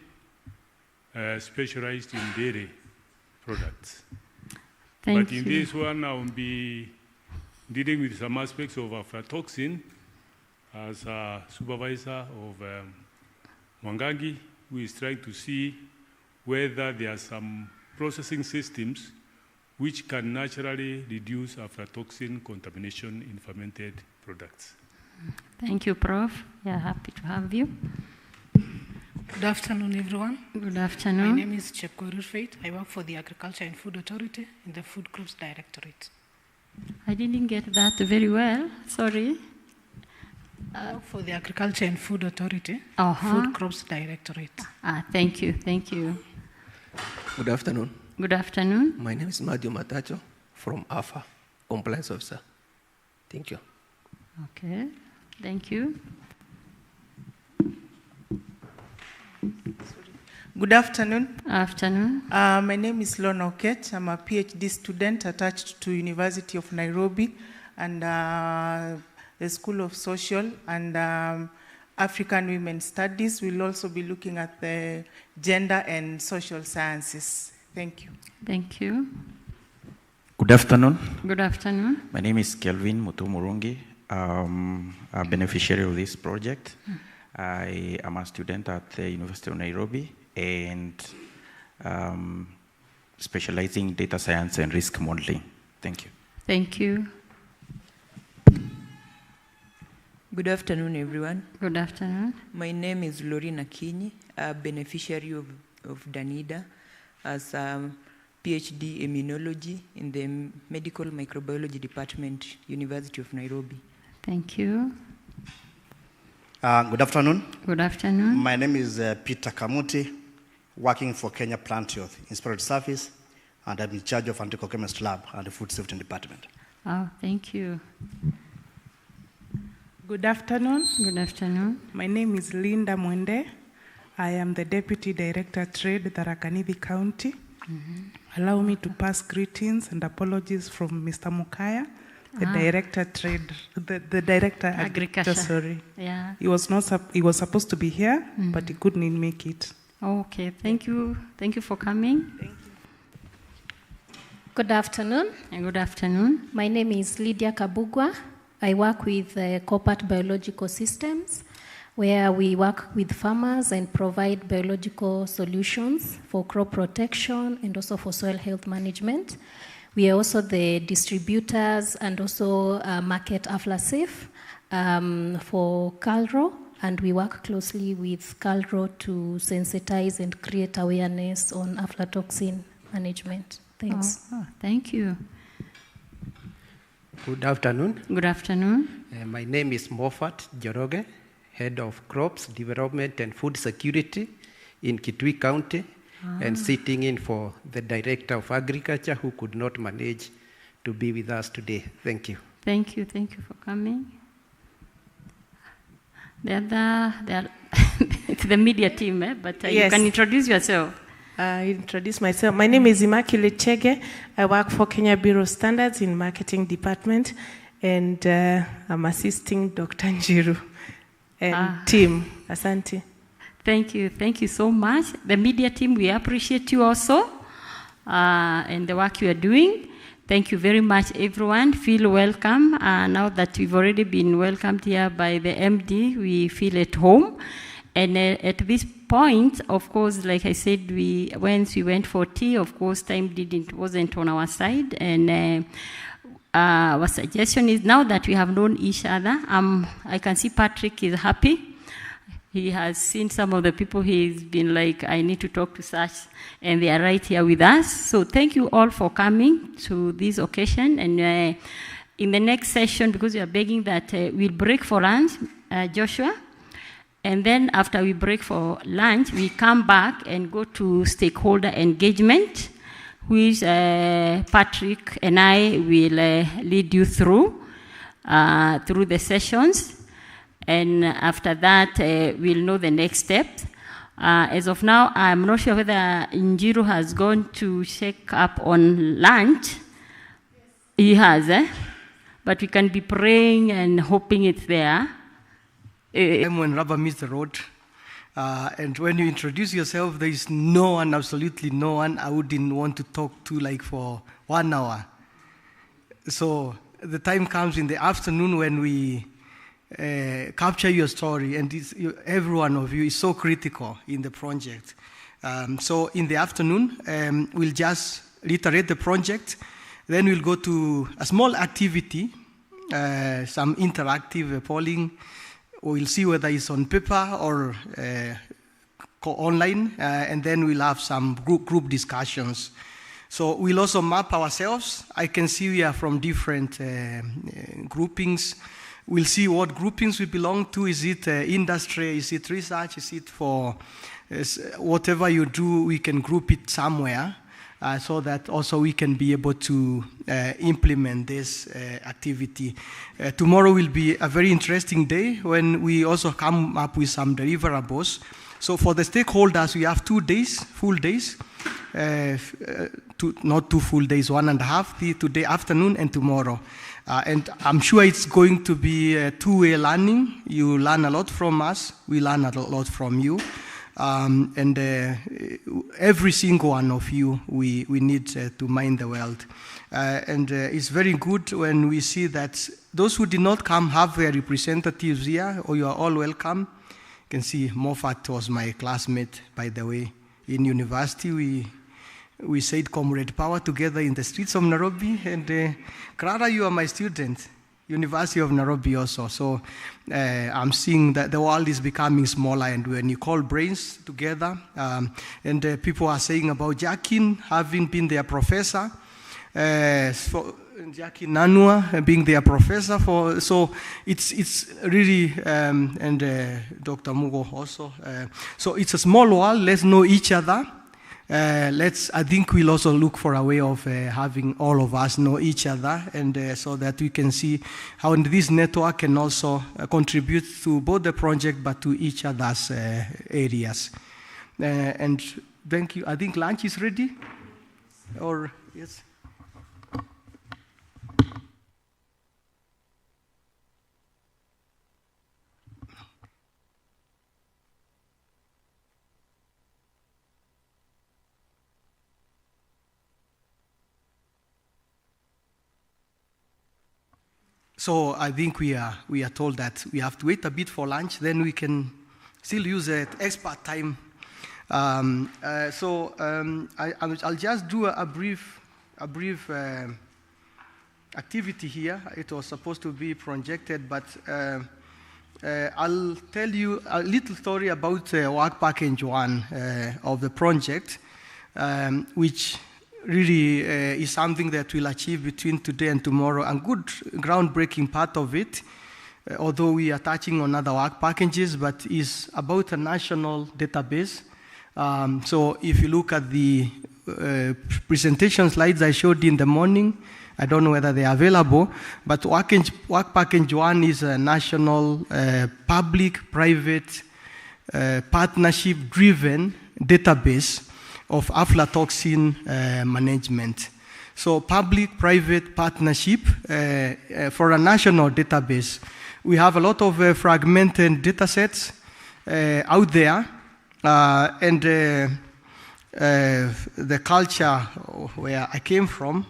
specialized in dairy products. Thank but in you. this one, I will be dealing with some aspects of aflatoxin as a supervisor of Mwangangi, who is trying to see whether there are some processing systems which can naturally reduce aflatoxin contamination in fermented products. Thank you, Prof. We are happy to have you. Good afternoon, everyone. Good afternoon. My name is Chepkorir Faith. I work for the Agriculture and Food Authority in the Food Crops Directorate. I didn't get that very well. Sorry. I work for the Agriculture and Food Authority, Food Crops Directorate. Thank you. Thank you. Good afternoon. Good afternoon. My name is Madio Matacho from AFA, Compliance Officer. Thank you. Okay. Thank you. Good afternoon. Afternoon. My name is Lona Oket. I'm a PhD student attached to University of Nairobi and the School of Social and African Women Studies. We'll also be looking at the gender and social sciences. Thank you. Thank you. Good afternoon. Good afternoon. My name is Kelvin Mutumurungi. I'm a beneficiary of this project. I am a student at the University of Nairobi and specializing in data science and risk modeling. Thank you. Thank you. Good afternoon, everyone. Good afternoon. My name is Lorina Kinyi, a beneficiary of Danida as a PhD immunology in the Medical Microbiology Department, University of Nairobi. Thank you. Good afternoon. Good afternoon. My name is Peter Kamuti, working for Kenya Plant Health Inspectorate Service, and I'm in charge of Anticochemist Lab and the Food Safety Department. Oh, thank you. Good afternoon. Good afternoon. My name is Linda Mwende. I am the Deputy Director Trade, Tharaka-Nithi County. Allow me to pass greetings and apologies from Mr. Mukaya, the Director Trade, the Director Agriculture. Sorry. Yeah. He was supposed to be here, but he couldn't make it. Okay, thank you. Thank you for coming. Thank Good afternoon. Good afternoon. My name is Lydia Kabugwa. I work with Corporate Biological Systems, where we work with farmers and provide biological solutions for crop protection and also for soil health management. We are also the distributors and also market Aflasafe for CalRO, and we work closely with CalRO to sensitize and create awareness on aflatoxin management. Thanks. Thank you. Good afternoon. Good afternoon. My name is Moffat Joroge, Head of Crops Development and Food Security in Kitui County, and sitting in for the Director of Agriculture who could not manage to be with us today. Thank you. Thank you for coming. It's the media team, but Yes. you can introduce yourself. I introduce myself. My name is Immaculate Chege. I work for Kenya Bureau of Standards in Marketing Department, and I'm assisting Dr. Njiru and team. Asante. Thank you so much. The media team, we appreciate you also and the work you are doing. Thank you very much, everyone. Feel welcome. Now that we've already been welcomed here by the MD, we feel at home. And at this point, of course, like I said, once we went for tea, of course, time wasn't on our side. And our suggestion is now that we have known each other, I can see Patrick is happy. He has seen some of the people. He's been like, I need to talk to such, and they are right here with us. So thank you all for coming to this occasion. And in the next session, because we are begging that we'll break for lunch, Joshua. And then after we break for lunch, we come back and go to stakeholder engagement, which Patrick and I will lead you through the sessions. And after that, we'll know the next step. As of now, I'm not sure whether Njiru has gone to check up on lunch. He has, but we can be praying and hoping it's there. When rubber meets the road, and when you introduce yourself, there is no one, absolutely no one I wouldn't want to talk to like for 1 hour. So the time comes in the afternoon when we capture your story, and every one of you is so critical in the project. So in the afternoon, we'll just reiterate the project, then we'll go to a small activity, some interactive polling. We'll see whether it's on paper or online, and then we'll have some group discussions. So we'll also map ourselves. I can see we are from different groupings. We'll see what groupings we belong to. Is it industry? Is it research? Is it for whatever you do, we can group it somewhere so that also we can be able to implement this activity. Tomorrow will be a very interesting day when we also come up with some deliverables. So for the stakeholders, we have 2 days, full days, not 2 full days, 1.5, today afternoon and tomorrow. And I'm sure it's going to be two-way learning. You learn a lot from us, we learn a lot from you. And every single one of you, we need to mind the world. And it's very good when we see that those who did not come have their representatives here, or you are all welcome. You can see Moffat was my classmate, by the way. In university, we said comrade power together in the streets of Nairobi. And Clara, you are my student. University of Nairobi also. So I'm seeing that the world is becoming smaller, and when you call brains together, and people are saying about Jackie having been their professor, Jackie Nanua being their professor so it's really, and Dr. Mugo also. So it's a small world, let's know each other. I think we'll also look for a way of having all of us know each other, and so that we can see how this network can also contribute to both the project but to each other's areas. And thank you. I think lunch is ready? Or, yes? So I think we are told that we have to wait a bit for lunch, then we can still use expert time. I'll just do a brief activity here. It was supposed to be projected, but I'll tell you a little story about work package 1 of the project, which really is something that we'll achieve between today and tomorrow, a good groundbreaking part of it, although we are touching on other work packages, but is about a national database. So if you look at the presentation slides I showed in the morning, I don't know whether they are available, but work package 1 is a national public-private partnership-driven database of aflatoxin management. So public-private partnership for a national database. We have a lot of fragmented data sets out there, and the culture where I came from,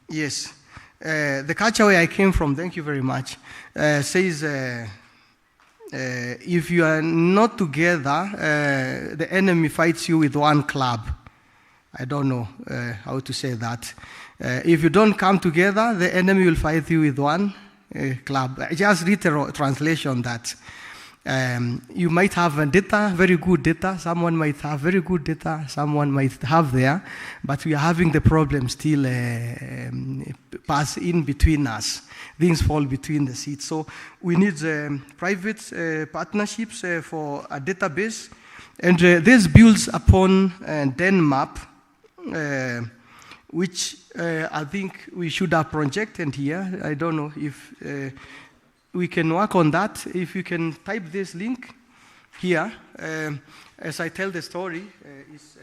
yes, the culture where I came from, thank you very much, says if you are not together, the enemy fights you with one club. I don't know how to say that. If you don't come together, the enemy will fight you with one club. I just read the translation that you might have data, very good data, someone might have very good data, someone might have there, but we are having the problem still pass in between us. Things fall between the seats. So we need private partnerships for a database, and this builds upon Denmark, which I think we should have projected here. I don't know if we can work on that. If you can type this link here, as I tell the story, it's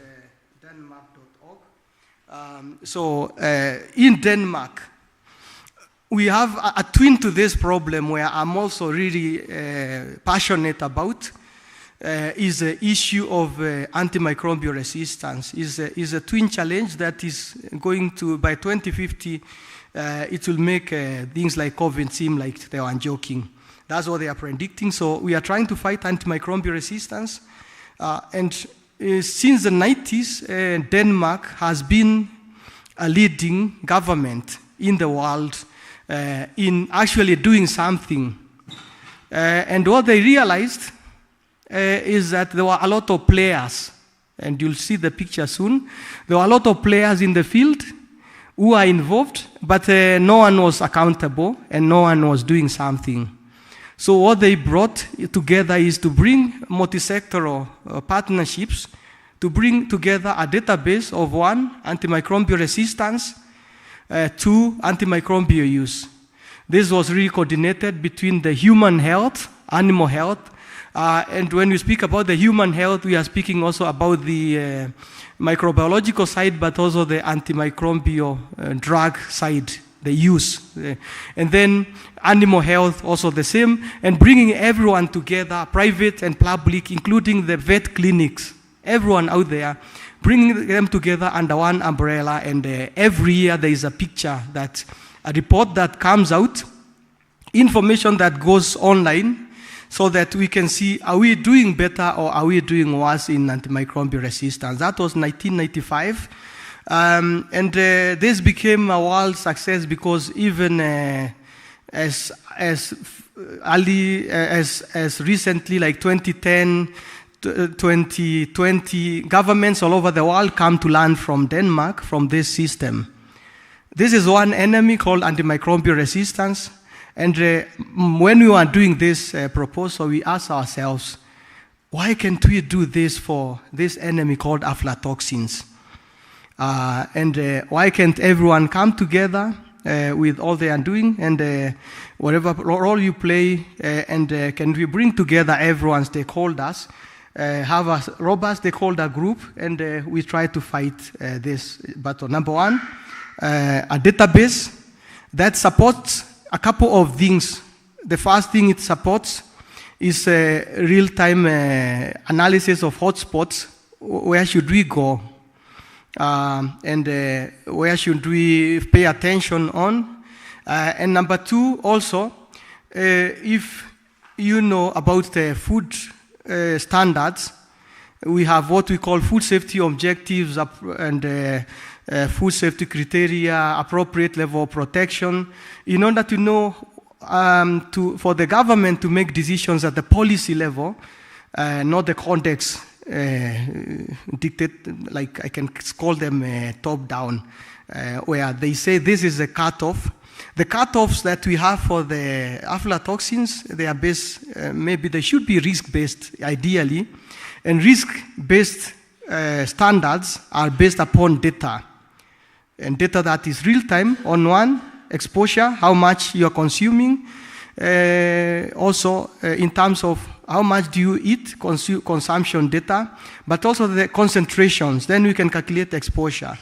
denmark.org. In Denmark, we have a twin to this problem where I'm also really passionate about, is the issue of antimicrobial resistance. Is a twin challenge that is going to, by 2050, it will make things like COVID seem like they are joking. That's what they are predicting. So we are trying to fight antimicrobial resistance. And since the 90s, Denmark has been a leading government in the world in actually doing something. And what they realized is that there were a lot of players, and you'll see the picture soon. There were a lot of players in the field who are involved, but no one was accountable and no one was doing something. So what they brought together is to bring multi-sectoral partnerships, to bring together a database of 1, antimicrobial resistance, 2, antimicrobial use. This was really coordinated between the human health, animal health, and when we speak about the human health, we are speaking also about the microbiological side, but also the antimicrobial drug side, the use. And then animal health, also the same, and bringing everyone together, private and public, including the vet clinics, everyone out there, bringing them together under one umbrella, and every year there is a picture, a report that comes out, information that goes online, so that we can see, are we doing better or are we doing worse in antimicrobial resistance? That was 1995. And this became a world success because even as early as recently, like 2010, 2020, governments all over the world come to learn from Denmark, from this system. This is one enemy called antimicrobial resistance. And when we were doing this proposal, we asked ourselves, why can't we do this for this enemy called aflatoxins? And why can't everyone come together with all they are doing, and whatever role you play, and can we bring together everyone, stakeholders, have a robust stakeholder group, and we try to fight this battle. Number 1, a database that supports a couple of things. The first thing it supports is real-time analysis of hotspots. Where should we go? And where should we pay attention on? And number two, also, if you know about the food standards, we have what we call food safety objectives and food safety criteria, appropriate level of protection, in order to know, for the government to make decisions at the policy level, not the context dictate, like I can call them top-down, where they say this is a cutoff. The cutoffs that we have for the aflatoxins, they are based, maybe they should be risk-based, ideally, and risk-based standards are based upon data, and data that is real-time on one, exposure, how much you are consuming, also in terms of how much do you eat, consumption data, but also the concentrations, then we can calculate exposure.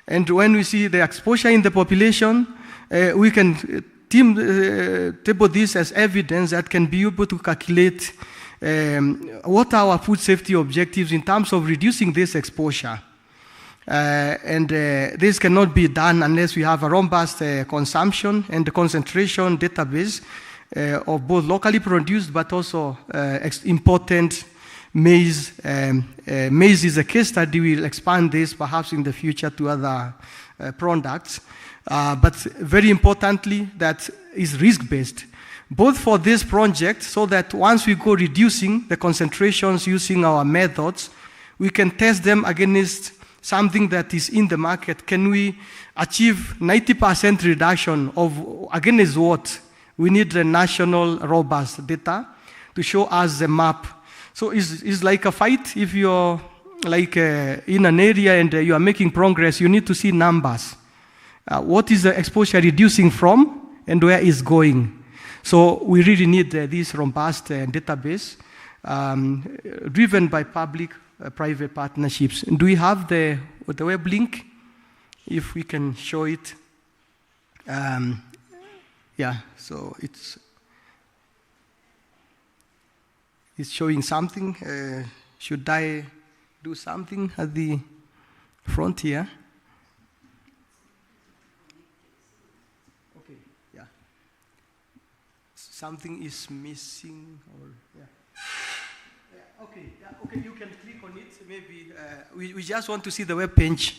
And when we see the exposure in the population, we can table this as evidence that can be able to calculate what are our food safety objectives in terms of reducing this exposure. This cannot be done unless we have a robust consumption and the concentration database of both locally produced but also important maize. Maize is a case study. We'll expand this perhaps in the future to other products. But very importantly, that is risk-based, both for this project, so that once we go reducing the concentrations using our methods, we can test them against something that is in the market. Can we achieve 90% reduction of against what? We need the national robust data to show us the map. So it's like a fight. If you're like in an area and you are making progress, you need to see numbers. What is the exposure reducing from and where is going? So we really need this robust database driven by public-private partnerships. Do we have the web link? If we can show it. Yeah, so it's showing something. Should I do something at the front here? Something is missing, or okay, you can click on it. Maybe we just want to see the web page.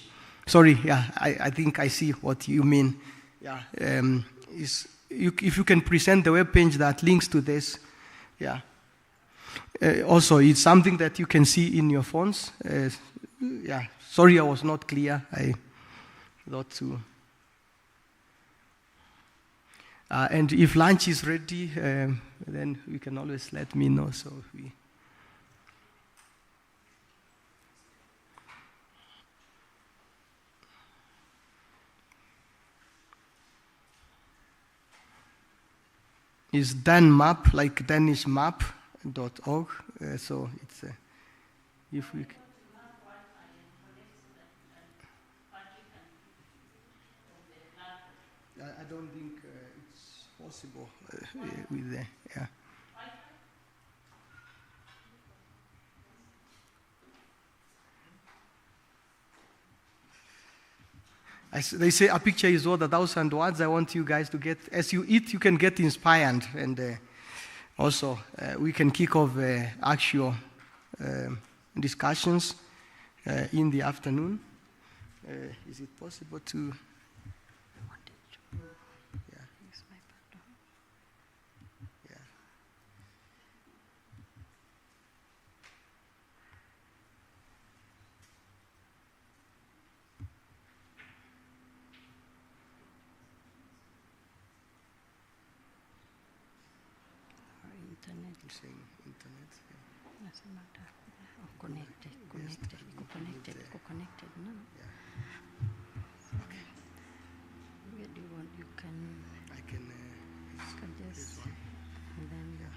Sorry, I think I see what you mean. Yeah, if you can present the web page that links to this, yeah. Also, it's something that you can see in your phones. Yeah, sorry, I was not clear. I thought to. And if lunch is ready, then you can always let me know. So we. It's danmap, like danishmap.org. So it's if we. I don't think it's possible with the, yeah. They say a picture is worth 1,000 words. I want you guys to get, as you eat, you can get inspired. And also, we can kick off actual discussions in the afternoon. Is it possible to... Connected now. Okay. Where do you want? You can. I can. Just. And then. Yeah.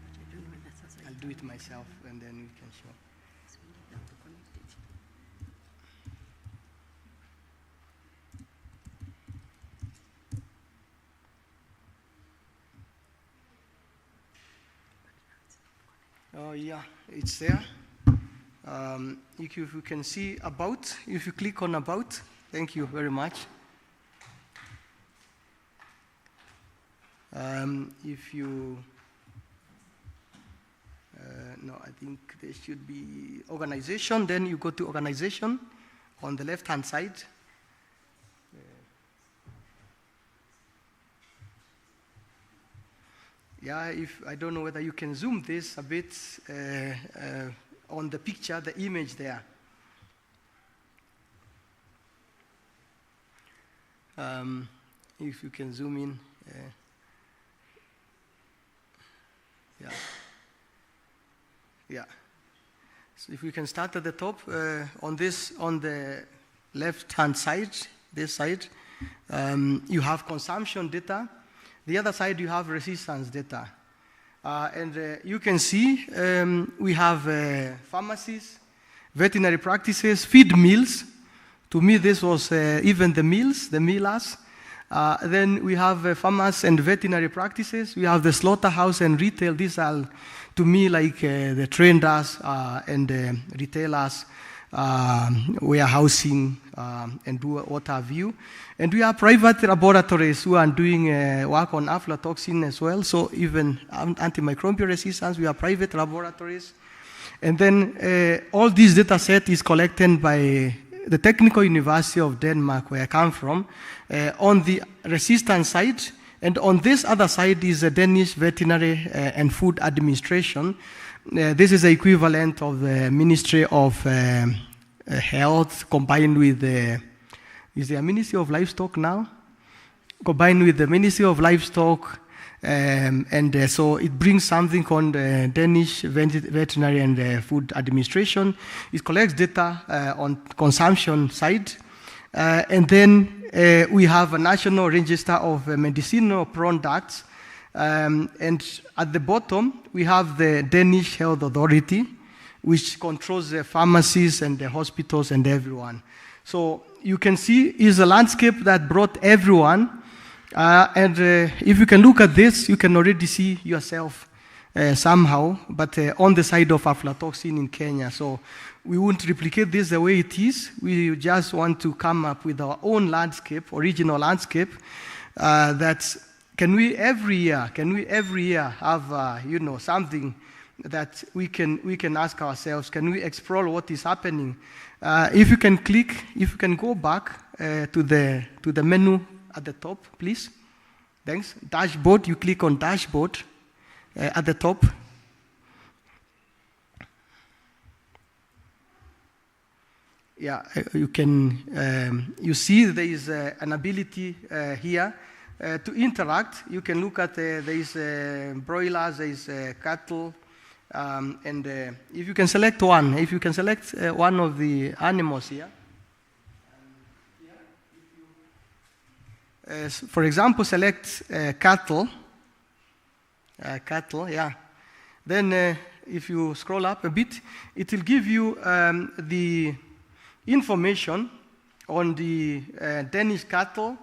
But I don't know whether that's. I'll do it myself, and then we can show. So we need them to connect it. Oh yeah, it's there. If you can see about, if you click on about, thank you very much. If you, no, I think there should be organization, then you go to organization on the left-hand side. Yeah, if I don't know whether you can zoom this a bit on the picture, the image there. If you can zoom in. Yeah. Yeah. So if we can start at the top, on the left-hand side, this side, you have consumption data. The other side, you have resistance data. And you can see we have pharmacies, veterinary practices, feed mills. To me, this was even the mills, the millers. Then we have farmers and veterinary practices. We have the slaughterhouse and retail. These are, to me, like the traders and retailers, warehousing, and what have you. And we have private laboratories who are doing work on aflatoxin as well. So even antimicrobial resistance, we have private laboratories. And then all this data set is collected by the Technical University of Denmark, where I come from, on the resistance side. And on this other side is the Danish Veterinary and Food Administration. This is the equivalent of the Ministry of Health combined with the, is there a Ministry of Livestock now? Combined with the Ministry of Livestock, and so it brings something called Danish Veterinary and Food Administration. It collects data on consumption side, and then we have a national register of medicinal products, and at the bottom we have the Danish Health Authority, which controls the pharmacies and the hospitals and everyone. So you can see is a landscape that brought everyone. And if you can look at this, you can already see yourself somehow, but on the side of aflatoxin in Kenya. So we won't replicate this the way it is. We just want to come up with our own landscape, original landscape, that can we every year have something that we can ask ourselves, can we explore what is happening? If you can go back to the menu at the top, please. Thanks. Dashboard, you click on dashboard at the top. Yeah, you can, you see there is an ability here to interact. You can look at, there is broilers, there is cattle, and if you can select one, one of the animals here, for example, select cattle, yeah. Then if you scroll up a bit, it will give you the information on the Danish cattle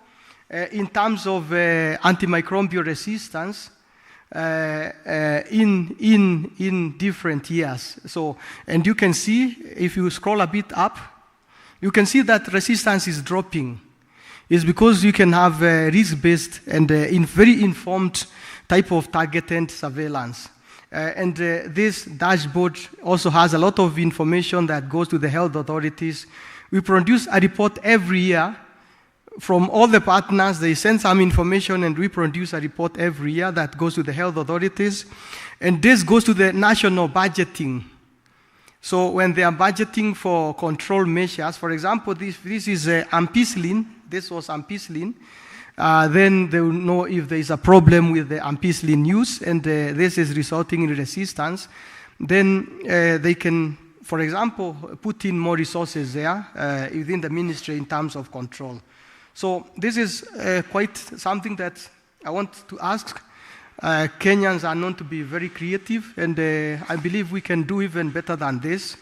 in terms of antimicrobial resistance in different years. So, and you can see, if you scroll a bit up, you can see that resistance is dropping. It's because you can have risk-based and very informed type of targeted surveillance. And this dashboard also has a lot of information that goes to the health authorities. We produce a report every year from all the partners. They send some information and we produce a report every year that goes to the health authorities. And this goes to the national budgeting. So when they are budgeting for control measures, for example, this is ampicillin. This was ampicillin. Then they will know if there is a problem with the ampicillin use, and this is resulting in resistance. Then they can, for example, put in more resources there within the ministry in terms of control. So this is quite something that I want to ask. Kenyans are known to be very creative, and I believe we can do even better than this.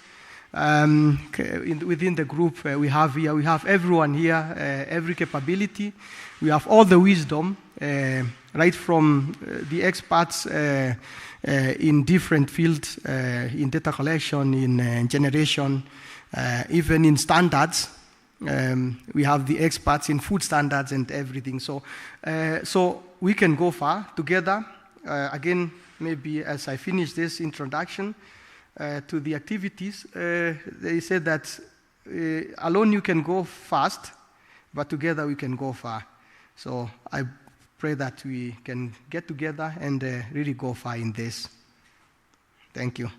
Within the group we have here, we have everyone here, every capability. We have all the wisdom, right from the experts in different fields, in data collection, in generation, even in standards. We have the experts in food standards and everything. So we can go far together. Again, maybe as I finish this introduction to the activities, they said that alone you can go fast, but together we can go far. So I pray that we can get together and really go far in this. Thank you.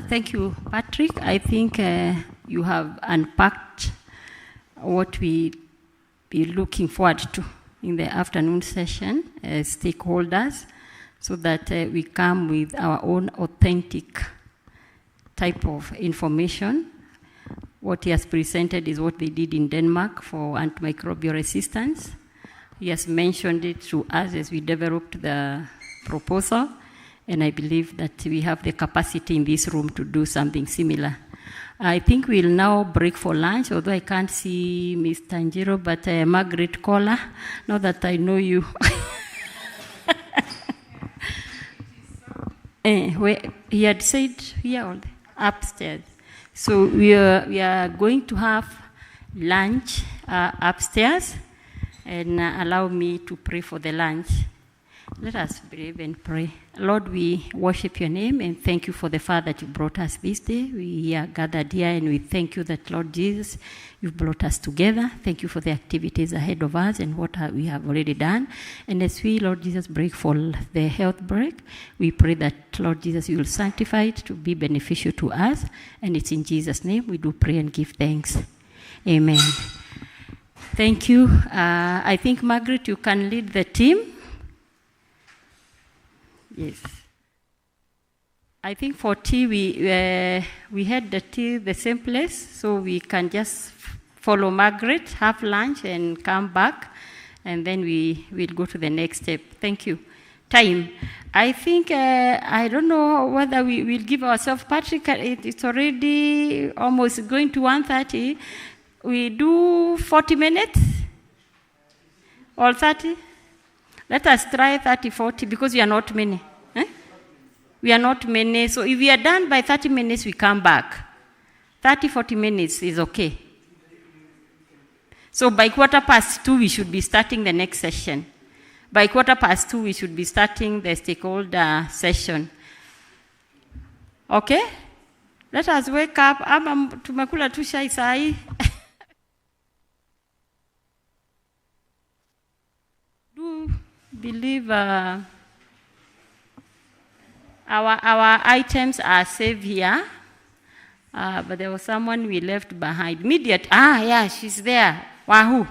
Thank you, Patrick. I think you have unpacked what we be looking forward to in the afternoon session as stakeholders, so that we come with our own authentic type of information. What he has presented is what they did in Denmark for antimicrobial resistance. He has mentioned it to us as we developed the proposal. And I believe that we have the capacity in this room to do something similar. I think we'll now break for lunch, although I can't see Mr. Njiro, but Margaret Kola, now that I know you. He had said here or upstairs. So we are going to have lunch upstairs, and allow me to pray for the lunch. Let us believe and pray. Lord, we worship your name and thank you for the fact that you brought us this day. We are gathered here and we thank you that, Lord Jesus, you've brought us together. Thank you for the activities ahead of us and what we have already done. And as we, Lord Jesus, break for the health break, we pray that, Lord Jesus, you will sanctify it to be beneficial to us. And it's in Jesus' name we do pray and give thanks. Amen. Thank you. I think, Margaret, you can lead the team. Yes. I think for tea, we had the tea the same place, so we can just follow Margaret, have lunch, and come back, and then we'll go to the next step. Thank you. Time. I think, I don't know whether we will give ourselves, Patrick, it's already almost going to 1:30. We do 40 minutes? Or 30? Let us try 30, 40, because we are not many. We are not many, so if we are done by 30 minutes, we come back. 30, 40 minutes is okay. So by 2:15, we should be starting the next session. By 2:15, we should be starting the stakeholder session. Okay? Let us wake up. Tumekula tu chai sai. Believe our items are safe here, but there was someone we left behind. Yeah, she's there. Wahoo.